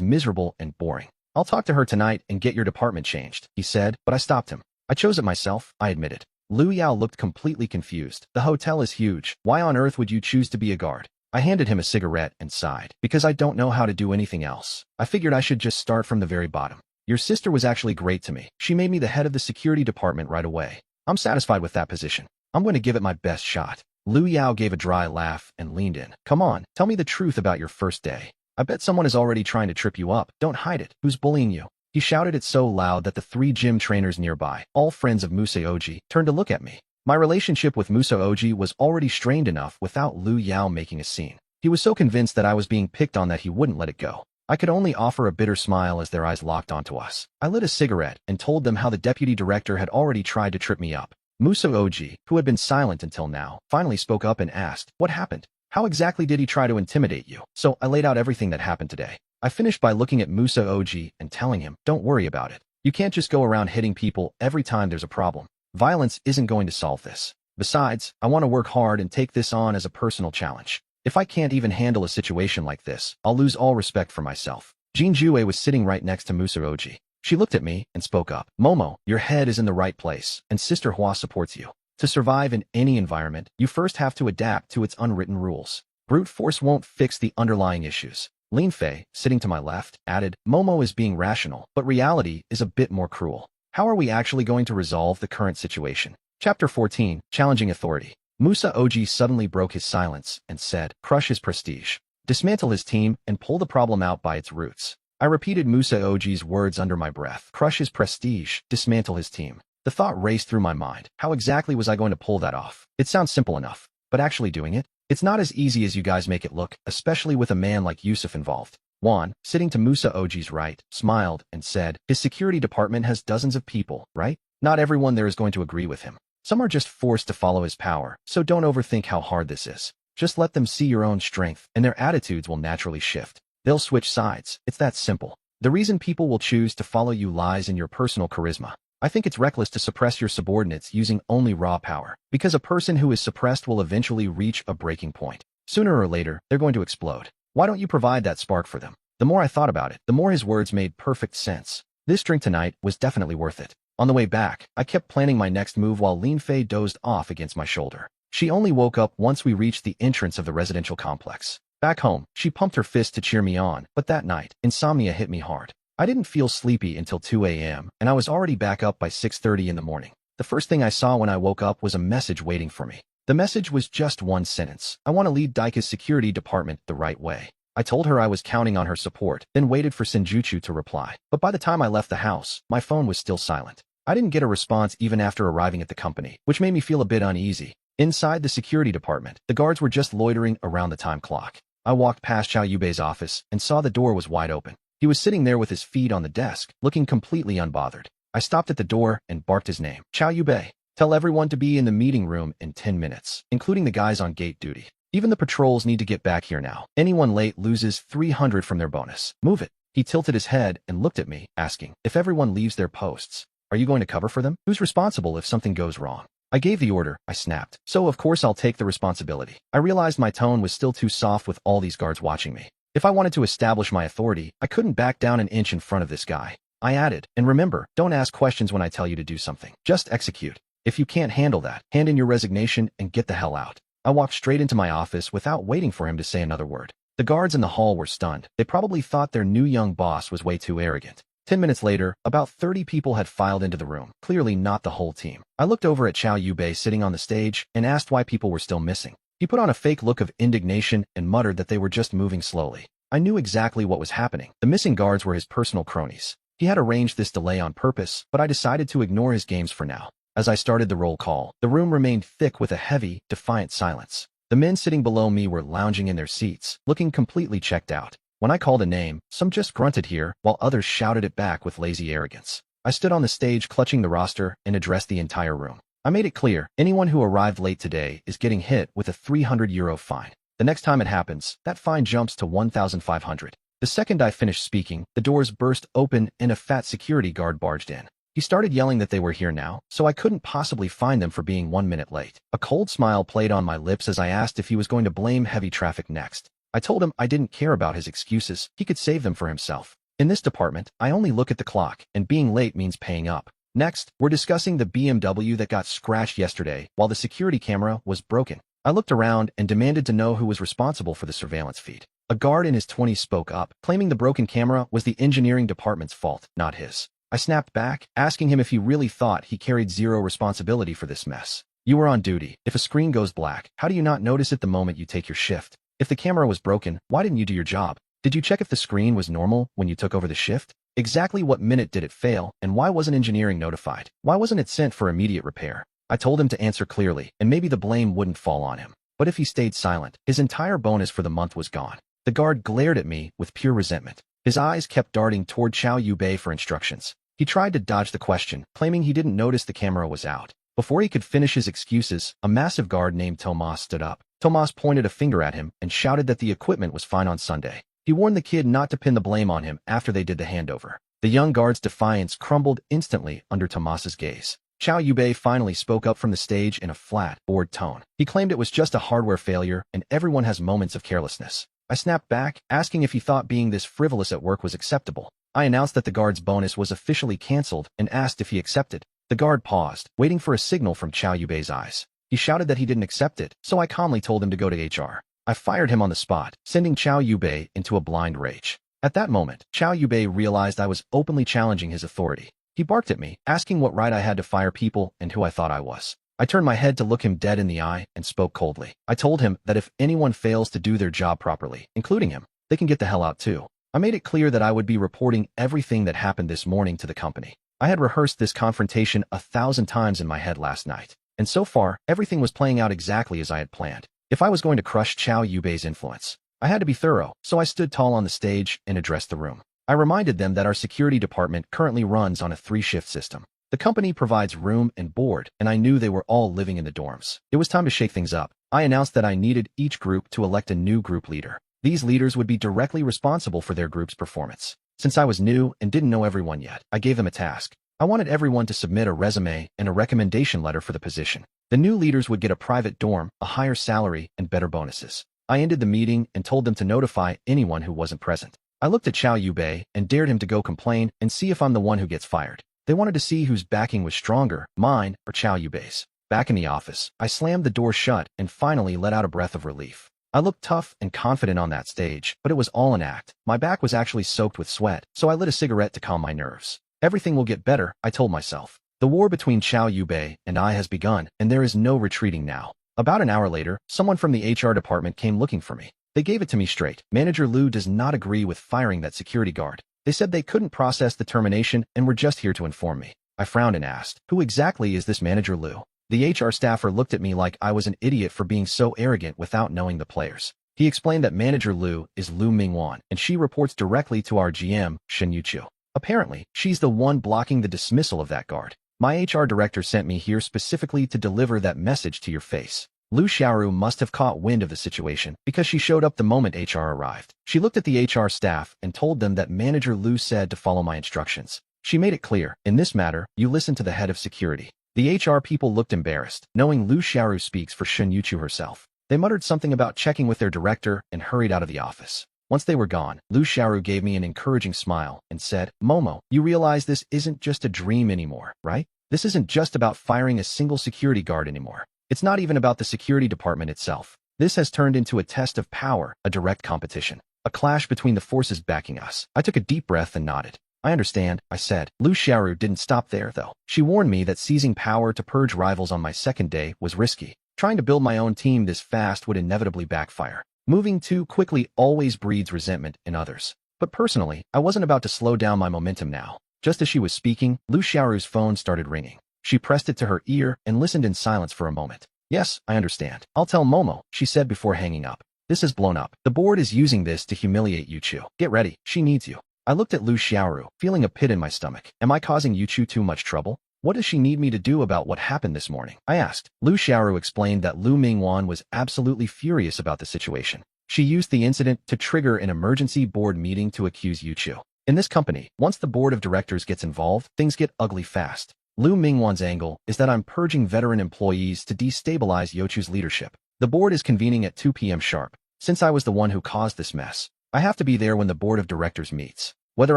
miserable and boring. I'll talk to her tonight and get your department changed, he said, but I stopped him. I chose it myself, I admitted. Lu Yao looked completely confused. The hotel is huge. Why on earth would you choose to be a guard? I handed him a cigarette and sighed. Because I don't know how to do anything else. I figured I should just start from the very bottom. Your sister was actually great to me. She made me the head of the security department right away. I'm satisfied with that position. I'm going to give it my best shot. Lu Yao gave a dry laugh and leaned in. Come on, tell me the truth about your first day. I bet someone is already trying to trip you up. Don't hide it. Who's bullying you? He shouted it so loud that the 3 gym trainers nearby, all friends of Musa Oji, turned to look at me. My relationship with Musa Oji was already strained enough without Lu Yao making a scene. He was so convinced that I was being picked on that he wouldn't let it go. I could only offer a bitter smile as their eyes locked onto us. I lit a cigarette and told them how the deputy director had already tried to trip me up. Musa Oji, who had been silent until now, finally spoke up and asked, what happened? How exactly did he try to intimidate you? So I laid out everything that happened today. I finished by looking at Musa Oji and telling him, don't worry about it. You can't just go around hitting people every time there's a problem. Violence isn't going to solve this. Besides, I want to work hard and take this on as a personal challenge. If I can't even handle a situation like this, I'll lose all respect for myself. Jin Jue was sitting right next to Musa Oji. She looked at me and spoke up. Momo, your head is in the right place, and Sister Hua supports you. To survive in any environment, you first have to adapt to its unwritten rules. Brute force won't fix the underlying issues. Lin Fei, sitting to my left, added, Momo is being rational, but reality is a bit more cruel. How are we actually going to resolve the current situation? Chapter 14, Challenging Authority. Musa Oji suddenly broke his silence and said, crush his prestige. Dismantle his team and pull the problem out by its roots. I repeated Musa Oji's words under my breath. Crush his prestige, dismantle his team. The thought raced through my mind. How exactly was I going to pull that off? It sounds simple enough, but actually doing it? It's not as easy as you guys make it look, especially with a man like Yusuf involved. Juan, sitting to Musa Oji's right, smiled and said, his security department has dozens of people, right? Not everyone there is going to agree with him. Some are just forced to follow his power, so don't overthink how hard this is. Just let them see your own strength, and their attitudes will naturally shift. They'll switch sides. It's that simple. The reason people will choose to follow you lies in your personal charisma. I think it's reckless to suppress your subordinates using only raw power, because a person who is suppressed will eventually reach a breaking point. Sooner or later, they're going to explode. Why don't you provide that spark for them? The more I thought about it, the more his words made perfect sense. This drink tonight was definitely worth it. On the way back, I kept planning my next move while Lin Fei dozed off against my shoulder. She only woke up once we reached the entrance of the residential complex. Back home, she pumped her fist to cheer me on, but that night, insomnia hit me hard. I didn't feel sleepy until 2 a.m., and I was already back up by 6:30 in the morning. The first thing I saw when I woke up was a message waiting for me. The message was just one sentence. I want to lead Daika's security department the right way. I told her I was counting on her support, then waited for Senjutsu to reply. But by the time I left the house, my phone was still silent. I didn't get a response even after arriving at the company, which made me feel a bit uneasy. Inside the security department, the guards were just loitering around the time clock. I walked past Chao Yubei's office and saw the door was wide open. He was sitting there with his feet on the desk, looking completely unbothered. I stopped at the door and barked his name. Chao Yubei, tell everyone to be in the meeting room in 10 minutes, including the guys on gate duty. Even the patrols need to get back here now. Anyone late loses 300 from their bonus. Move it. He tilted his head and looked at me, asking, if everyone leaves their posts, are you going to cover for them? Who's responsible if something goes wrong? I gave the order, I snapped. So of course I'll take the responsibility. I realized my tone was still too soft with all these guards watching me. If I wanted to establish my authority, I couldn't back down an inch in front of this guy. I added, and remember, don't ask questions when I tell you to do something. Just execute. If you can't handle that, hand in your resignation and get the hell out. I walked straight into my office without waiting for him to say another word. The guards in the hall were stunned. They probably thought their new young boss was way too arrogant. 10 minutes later, about 30 people had filed into the room, clearly not the whole team. I looked over at Chao Yubei sitting on the stage and asked why people were still missing. He put on a fake look of indignation and muttered that they were just moving slowly. I knew exactly what was happening. The missing guards were his personal cronies. He had arranged this delay on purpose, but I decided to ignore his games for now. As I started the roll call, the room remained thick with a heavy, defiant silence. The men sitting below me were lounging in their seats, looking completely checked out. When I called a name, some just grunted here, while others shouted it back with lazy arrogance. I stood on the stage clutching the roster and addressed the entire room. I made it clear, anyone who arrived late today is getting hit with a €300 fine. The next time it happens, that fine jumps to 1,500. The second I finished speaking, the doors burst open and a fat security guard barged in. He started yelling that they were here now, so I couldn't possibly fine them for being 1 minute late. A cold smile played on my lips as I asked if he was going to blame heavy traffic next. I told him I didn't care about his excuses, he could save them for himself. In this department, I only look at the clock, and being late means paying up. Next, we're discussing the BMW that got scratched yesterday while the security camera was broken. I looked around and demanded to know who was responsible for the surveillance feed. A guard in his 20s spoke up, claiming the broken camera was the engineering department's fault, not his. I snapped back, asking him if he really thought he carried zero responsibility for this mess. You were on duty. If a screen goes black, how do you not notice it the moment you take your shift? If the camera was broken, why didn't you do your job? Did you check if the screen was normal when you took over the shift? Exactly what minute did it fail, and why wasn't engineering notified? Why wasn't it sent for immediate repair? I told him to answer clearly, and maybe the blame wouldn't fall on him. But if he stayed silent, his entire bonus for the month was gone. The guard glared at me with pure resentment. His eyes kept darting toward Chow Yubei for instructions. He tried to dodge the question, claiming he didn't notice the camera was out. Before he could finish his excuses, a massive guard named Tomas stood up. Tomas pointed a finger at him and shouted that the equipment was fine on Sunday. He warned the kid not to pin the blame on him after they did the handover. The young guard's defiance crumbled instantly under Tomas's gaze. Chow Yubei finally spoke up from the stage in a flat, bored tone. He claimed it was just a hardware failure and everyone has moments of carelessness. I snapped back, asking if he thought being this frivolous at work was acceptable. I announced that the guard's bonus was officially canceled and asked if he accepted. The guard paused, waiting for a signal from Chow Yubei's eyes. He shouted that he didn't accept it, so I calmly told him to go to HR. I fired him on the spot, sending Chow Yubei into a blind rage. At that moment, Chow Yubei realized I was openly challenging his authority. He barked at me, asking what right I had to fire people and who I thought I was. I turned my head to look him dead in the eye and spoke coldly. I told him that if anyone fails to do their job properly, including him, they can get the hell out too. I made it clear that I would be reporting everything that happened this morning to the company. I had rehearsed this confrontation 1,000 times in my head last night, and so far, everything was playing out exactly as I had planned. If I was going to crush Chow Yubei's influence, I had to be thorough, so I stood tall on the stage and addressed the room. I reminded them that our security department currently runs on a 3-shift system. The company provides room and board, and I knew they were all living in the dorms. It was time to shake things up. I announced that I needed each group to elect a new group leader. These leaders would be directly responsible for their group's performance. Since I was new and didn't know everyone yet, I gave them a task. I wanted everyone to submit a resume and a recommendation letter for the position. The new leaders would get a private dorm, a higher salary, and better bonuses. I ended the meeting and told them to notify anyone who wasn't present. I looked at Chow Yubei and dared him to go complain and see if I'm the one who gets fired. They wanted to see whose backing was stronger, mine or Chow Yubei's. Back in the office, I slammed the door shut and finally let out a breath of relief. I looked tough and confident on that stage, but it was all an act. My back was actually soaked with sweat, so I lit a cigarette to calm my nerves. Everything will get better, I told myself. The war between Chow Yubei and I has begun, and there is no retreating now. About an hour later, someone from the HR department came looking for me. They gave it to me straight. Manager Liu does not agree with firing that security guard. They said they couldn't process the termination and were just here to inform me. I frowned and asked, who exactly is this Manager Liu? The HR staffer looked at me like I was an idiot for being so arrogant without knowing the players. He explained that Manager Liu is Lu Mingwan, and she reports directly to our GM, Shen Yuqiu. Apparently, she's the one blocking the dismissal of that guard. My HR director sent me here specifically to deliver that message to your face. Lu Xiaoru must have caught wind of the situation because she showed up the moment HR arrived. She looked at the HR staff and told them that Manager Lu said to follow my instructions. She made it clear, in this matter, you listen to the head of security. The HR people looked embarrassed, knowing Lu Xiaoru speaks for Shen Yuqiu herself. They muttered something about checking with their director and hurried out of the office. Once they were gone, Lu Xiaoru gave me an encouraging smile and said, Momo, you realize this isn't just a dream anymore, right? This isn't just about firing a single security guard anymore. It's not even about the security department itself. This has turned into a test of power, a direct competition, a clash between the forces backing us. I took a deep breath and nodded. I understand, I said. Lu Xiaoru didn't stop there, though. She warned me that seizing power to purge rivals on my second day was risky. Trying to build my own team this fast would inevitably backfire. Moving too quickly always breeds resentment in others. But personally, I wasn't about to slow down my momentum now. Just as she was speaking, Lu Xiaoru's phone started ringing. She pressed it to her ear and listened in silence for a moment. Yes, I understand. I'll tell Momo, she said before hanging up. This has blown up. The board is using this to humiliate Yuqiu. Get ready, she needs you. I looked at Lu Xiaoru, feeling a pit in my stomach. Am I causing Yuqiu too much trouble? What does she need me to do about what happened this morning? I asked. Lu Xiaoru explained that Lu Mingwan was absolutely furious about the situation. She used the incident to trigger an emergency board meeting to accuse Yuchu. In this company, once the board of directors gets involved, things get ugly fast. Lu Mingwan's angle is that I'm purging veteran employees to destabilize Yuchu's leadership. The board is convening at 2 p.m. sharp. Since I was the one who caused this mess, I have to be there when the board of directors meets. Whether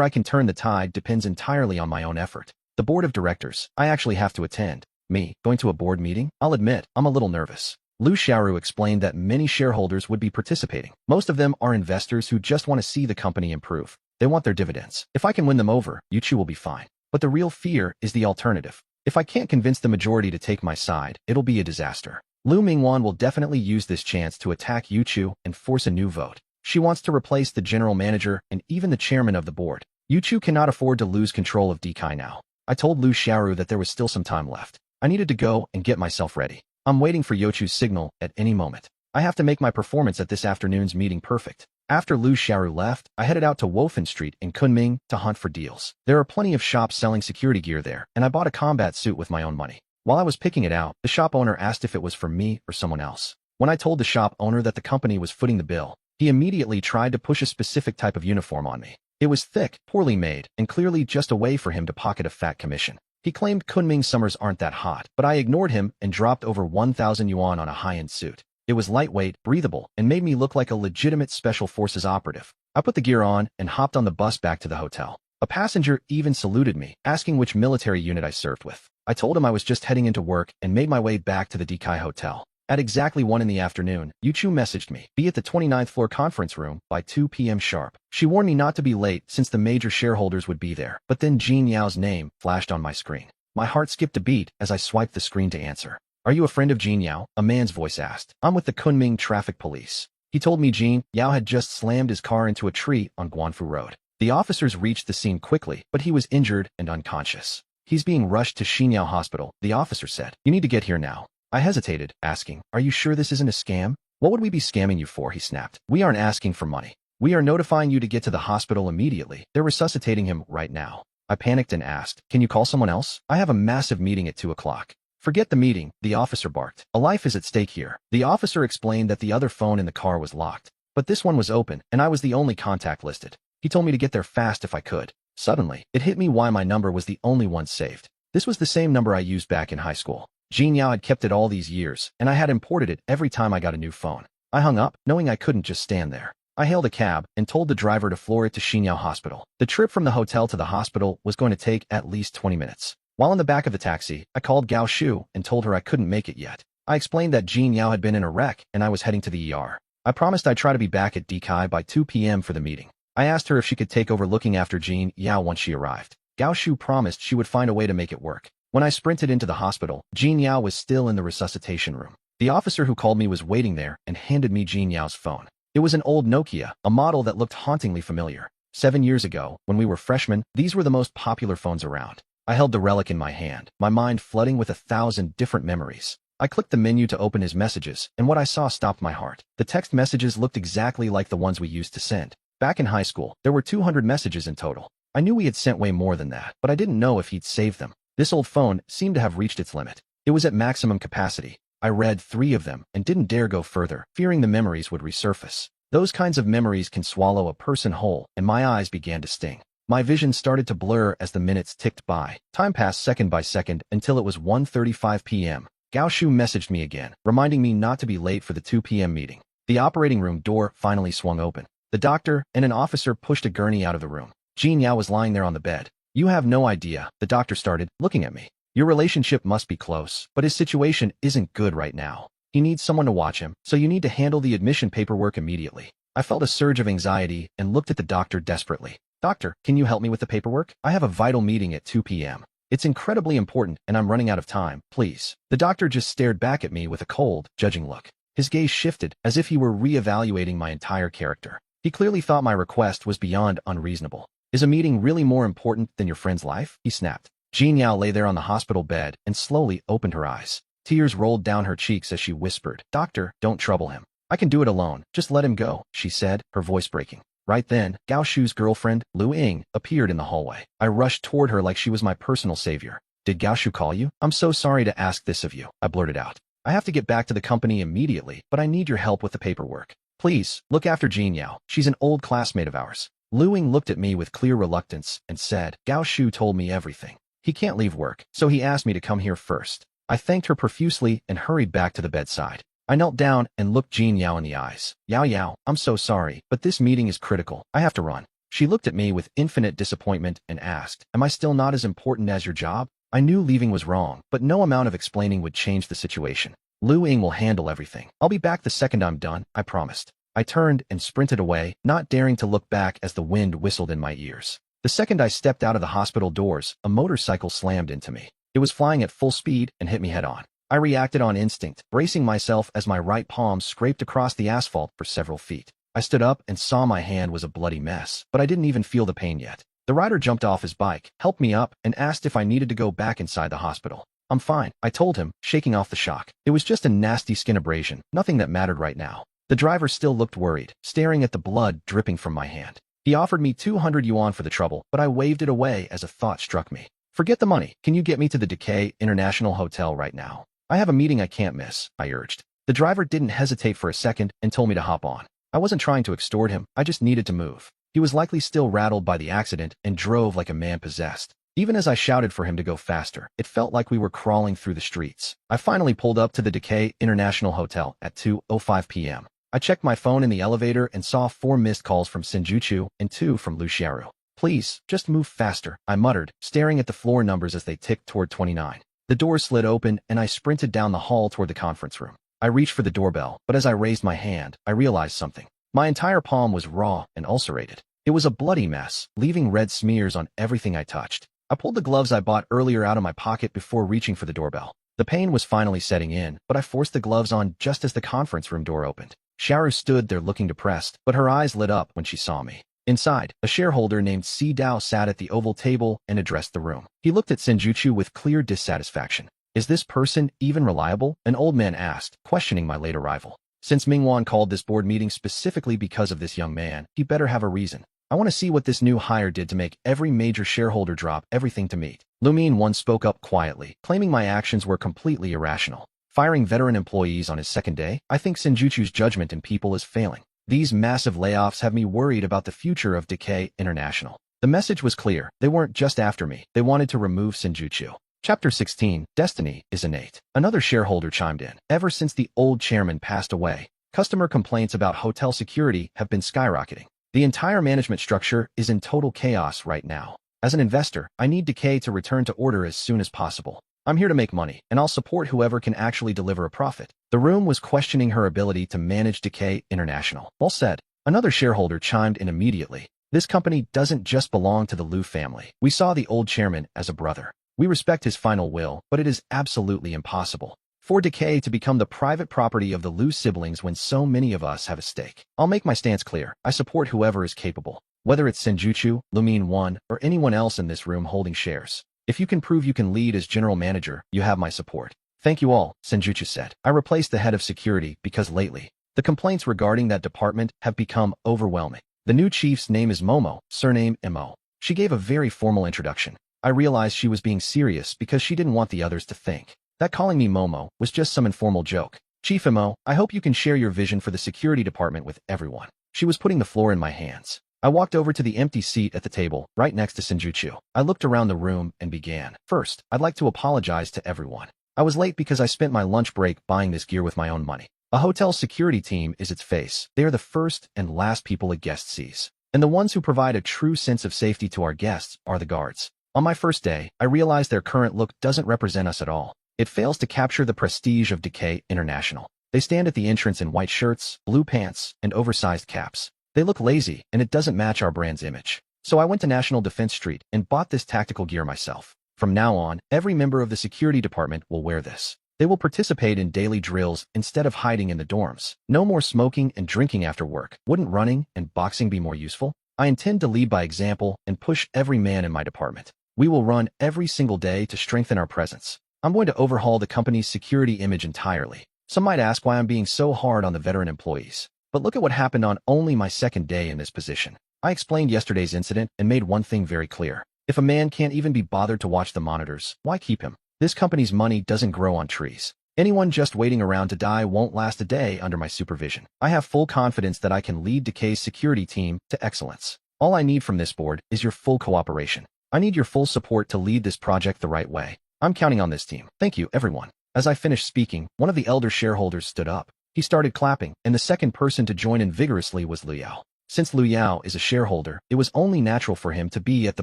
I can turn the tide depends entirely on my own effort. The board of directors, I actually have to attend. Me, going to a board meeting? I'll admit, I'm a little nervous. Lu Xiaoru explained that many shareholders would be participating. Most of them are investors who just want to see the company improve. They want their dividends. If I can win them over, Yuchu will be fine. But the real fear is the alternative. If I can't convince the majority to take my side, it'll be a disaster. Lu Mingwan will definitely use this chance to attack Yuchu and force a new vote. She wants to replace the general manager and even the chairman of the board. Yuchu cannot afford to lose control of Dekai now. I told Lu Xiaoru that there was still some time left. I needed to go and get myself ready. I'm waiting for Yuchu's signal at any moment. I have to make my performance at this afternoon's meeting perfect. After Lu Xiaoru left, I headed out to Wofen Street in Kunming to hunt for deals. There are plenty of shops selling security gear there, and I bought a combat suit with my own money. While I was picking it out, the shop owner asked if it was for me or someone else. When I told the shop owner that the company was footing the bill, he immediately tried to push a specific type of uniform on me. It was thick, poorly made, and clearly just a way for him to pocket a fat commission. He claimed Kunming summers aren't that hot, but I ignored him and dropped over 1,000 yuan on a high-end suit. It was lightweight, breathable, and made me look like a legitimate special forces operative. I put the gear on and hopped on the bus back to the hotel. A passenger even saluted me, asking which military unit I served with. I told him I was just heading into work and made my way back to the Dekai Hotel. At exactly 1 in the afternoon, Yuchu messaged me, be at the 29th floor conference room by 2 p.m. sharp. She warned me not to be late since the major shareholders would be there, but then Jin Yao's name flashed on my screen. My heart skipped a beat as I swiped the screen to answer. Are you a friend of Jin Yao? A man's voice asked. I'm with the Kunming traffic police. He told me Jin Yao had just slammed his car into a tree on Guanfu Road. The officers reached the scene quickly, but he was injured and unconscious. He's being rushed to Xinyao Hospital, the officer said. You need to get here now. I hesitated, asking, are you sure this isn't a scam? What would we be scamming you for? He snapped. We aren't asking for money. We are notifying you to get to the hospital immediately. They're resuscitating him right now. I panicked and asked, can you call someone else? I have a massive meeting at 2 o'clock. Forget the meeting, the officer barked. A life is at stake here. The officer explained that the other phone in the car was locked, but this one was open, and I was the only contact listed. He told me to get there fast if I could. Suddenly, it hit me why my number was the only one saved. This was the same number I used back in high school. Jin Yao had kept it all these years, and I had imported it every time I got a new phone. I hung up, knowing I couldn't just stand there. I hailed a cab and told the driver to floor it to Xinyao Hospital. The trip from the hotel to the hospital was going to take at least 20 minutes. While in the back of the taxi, I called Gao Shu and told her I couldn't make it yet. I explained that Jin Yao had been in a wreck and I was heading to the ER. I promised I'd try to be back at Dekai by 2 p.m. for the meeting. I asked her if she could take over looking after Jin Yao once she arrived. Gao Shu promised she would find a way to make it work. When I sprinted into the hospital, Jin Yao was still in the resuscitation room. The officer who called me was waiting there and handed me Jin Yao's phone. It was an old Nokia, a model that looked hauntingly familiar. 7 years ago, when we were freshmen, these were the most popular phones around. I held the relic in my hand, my mind flooding with 1,000 different memories. I clicked the menu to open his messages, and what I saw stopped my heart. The text messages looked exactly like the ones we used to send. Back in high school, there were 200 messages in total. I knew we had sent way more than that, but I didn't know if he'd saved them. This old phone seemed to have reached its limit. It was at maximum capacity. I read 3 of them and didn't dare go further, fearing the memories would resurface. Those kinds of memories can swallow a person whole, and my eyes began to sting. My vision started to blur as the minutes ticked by. Time passed second by second until it was 1:35 p.m. Gao Shu messaged me again, reminding me not to be late for the 2 p.m. meeting. The operating room door finally swung open. The doctor and an officer pushed a gurney out of the room. Jin Yao was lying there on the bed. You have no idea, the doctor started, looking at me. Your relationship must be close, but his situation isn't good right now. He needs someone to watch him, so you need to handle the admission paperwork immediately. I felt a surge of anxiety and looked at the doctor desperately. Doctor, can you help me with the paperwork? I have a vital meeting at 2 p.m. It's incredibly important and I'm running out of time, please. The doctor just stared back at me with a cold, judging look. His gaze shifted as if he were re-evaluating my entire character. He clearly thought my request was beyond unreasonable. Is a meeting really more important than your friend's life? He snapped. Jin Yao lay there on the hospital bed and slowly opened her eyes. Tears rolled down her cheeks as she whispered, Doctor, don't trouble him. I can do it alone. Just let him go, she said, her voice breaking. Right then, Gao Shu's girlfriend, Lu Ying, appeared in the hallway. I rushed toward her like she was my personal savior. Did Gaoshu call you? I'm so sorry to ask this of you, I blurted out. I have to get back to the company immediately, but I need your help with the paperwork. Please, look after Jean Yao. She's an old classmate of ours. Lu Ying looked at me with clear reluctance and said, Gaoshu told me everything. He can't leave work, so he asked me to come here first. I thanked her profusely and hurried back to the bedside. I knelt down and looked Jean Yao in the eyes. Yao Yao, I'm so sorry, but this meeting is critical. I have to run. She looked at me with infinite disappointment and asked, am I still not as important as your job? I knew leaving was wrong, but no amount of explaining would change the situation. Lu Ying will handle everything. I'll be back the second I'm done, I promised. I turned and sprinted away, not daring to look back as the wind whistled in my ears. The second I stepped out of the hospital doors, a motorcycle slammed into me. It was flying at full speed and hit me head-on. I reacted on instinct, bracing myself as my right palm scraped across the asphalt for several feet. I stood up and saw my hand was a bloody mess, but I didn't even feel the pain yet. The rider jumped off his bike, helped me up, and asked if I needed to go back inside the hospital. I'm fine, I told him, shaking off the shock. It was just a nasty skin abrasion, nothing that mattered right now. The driver still looked worried, staring at the blood dripping from my hand. He offered me 200 yuan for the trouble, but I waved it away as a thought struck me. Forget the money. Can you get me to the Decay International Hotel right now? I have a meeting I can't miss, I urged. The driver didn't hesitate for a second and told me to hop on. I wasn't trying to extort him, I just needed to move. He was likely still rattled by the accident and drove like a man possessed. Even as I shouted for him to go faster, it felt like we were crawling through the streets. I finally pulled up to the Decay International Hotel at 2:05 p.m. I checked my phone in the elevator and saw 4 missed calls from Senjuchu and 2 from Lu Xiaoru. Please, just move faster, I muttered, staring at the floor numbers as they ticked toward 29. The door slid open and I sprinted down the hall toward the conference room. I reached for the doorbell, but as I raised my hand, I realized something. My entire palm was raw and ulcerated. It was a bloody mess, leaving red smears on everything I touched. I pulled the gloves I bought earlier out of my pocket before reaching for the doorbell. The pain was finally setting in, but I forced the gloves on just as the conference room door opened. Xiaoru stood there looking depressed, but her eyes lit up when she saw me. Inside, a shareholder named Si Dao sat at the oval table and addressed the room. He looked at Senjuchu with clear dissatisfaction. Is this person even reliable? An old man asked, questioning my late arrival. Since Mingwan called this board meeting specifically because of this young man, he better have a reason. I want to see what this new hire did to make every major shareholder drop everything to meet. Lumin One spoke up quietly, claiming my actions were completely irrational. Firing veteran employees on his second day, I think Senjuchu's judgment in people is failing. These massive layoffs have me worried about the future of Decay International. The message was clear. They weren't just after me. They wanted to remove Senjuchu. Chapter 16, Destiny is Innate. Another shareholder chimed in. Ever since the old chairman passed away, customer complaints about hotel security have been skyrocketing. The entire management structure is in total chaos right now. As an investor, I need Decay to return to order as soon as possible. I'm here to make money, and I'll support whoever can actually deliver a profit. The room was questioning her ability to manage Decay International. Well said. Another shareholder chimed in immediately. This company doesn't just belong to the Liu family. We saw the old chairman as a brother. We respect his final will, but it is absolutely impossible for Decay to become the private property of the Liu siblings when so many of us have a stake. I'll make my stance clear. I support whoever is capable, whether it's Senjuchu, Lumin One, or anyone else in this room holding shares. If you can prove you can lead as general manager, you have my support. Thank you all, Senjuchu said. I replaced the head of security because lately, the complaints regarding that department have become overwhelming. The new chief's name is Momo, surname Mo. She gave a very formal introduction. I realized she was being serious because she didn't want the others to think that calling me Momo was just some informal joke. Chief Mo, I hope you can share your vision for the security department with everyone. She was putting the floor in my hands. I walked over to the empty seat at the table, right next to Senjuchu. I looked around the room and began. First, I'd like to apologize to everyone. I was late because I spent my lunch break buying this gear with my own money. A hotel security team is its face. They are the first and last people a guest sees. And the ones who provide a true sense of safety to our guests are the guards. On my first day, I realized their current look doesn't represent us at all. It fails to capture the prestige of Decay International. They stand at the entrance in white shirts, blue pants, and oversized caps. They look lazy, and it doesn't match our brand's image. So I went to National Defense Street and bought this tactical gear myself. From now on, every member of the security department will wear this. They will participate in daily drills instead of hiding in the dorms. No more smoking and drinking after work. Wouldn't running and boxing be more useful? I intend to lead by example and push every man in my department. We will run every single day to strengthen our presence. I'm going to overhaul the company's security image entirely. Some might ask why I'm being so hard on the veteran employees. But look at what happened on only my second day in this position. I explained yesterday's incident and made one thing very clear. If a man can't even be bothered to watch the monitors, why keep him? This company's money doesn't grow on trees. Anyone just waiting around to die won't last a day under my supervision. I have full confidence that I can lead Decay's security team to excellence. All I need from this board is your full cooperation. I need your full support to lead this project the right way. I'm counting on this team. Thank you, everyone. As I finished speaking, one of the elder shareholders stood up. He started clapping, and the second person to join in vigorously was Liu Yao. Since Liu Yao is a shareholder, it was only natural for him to be at the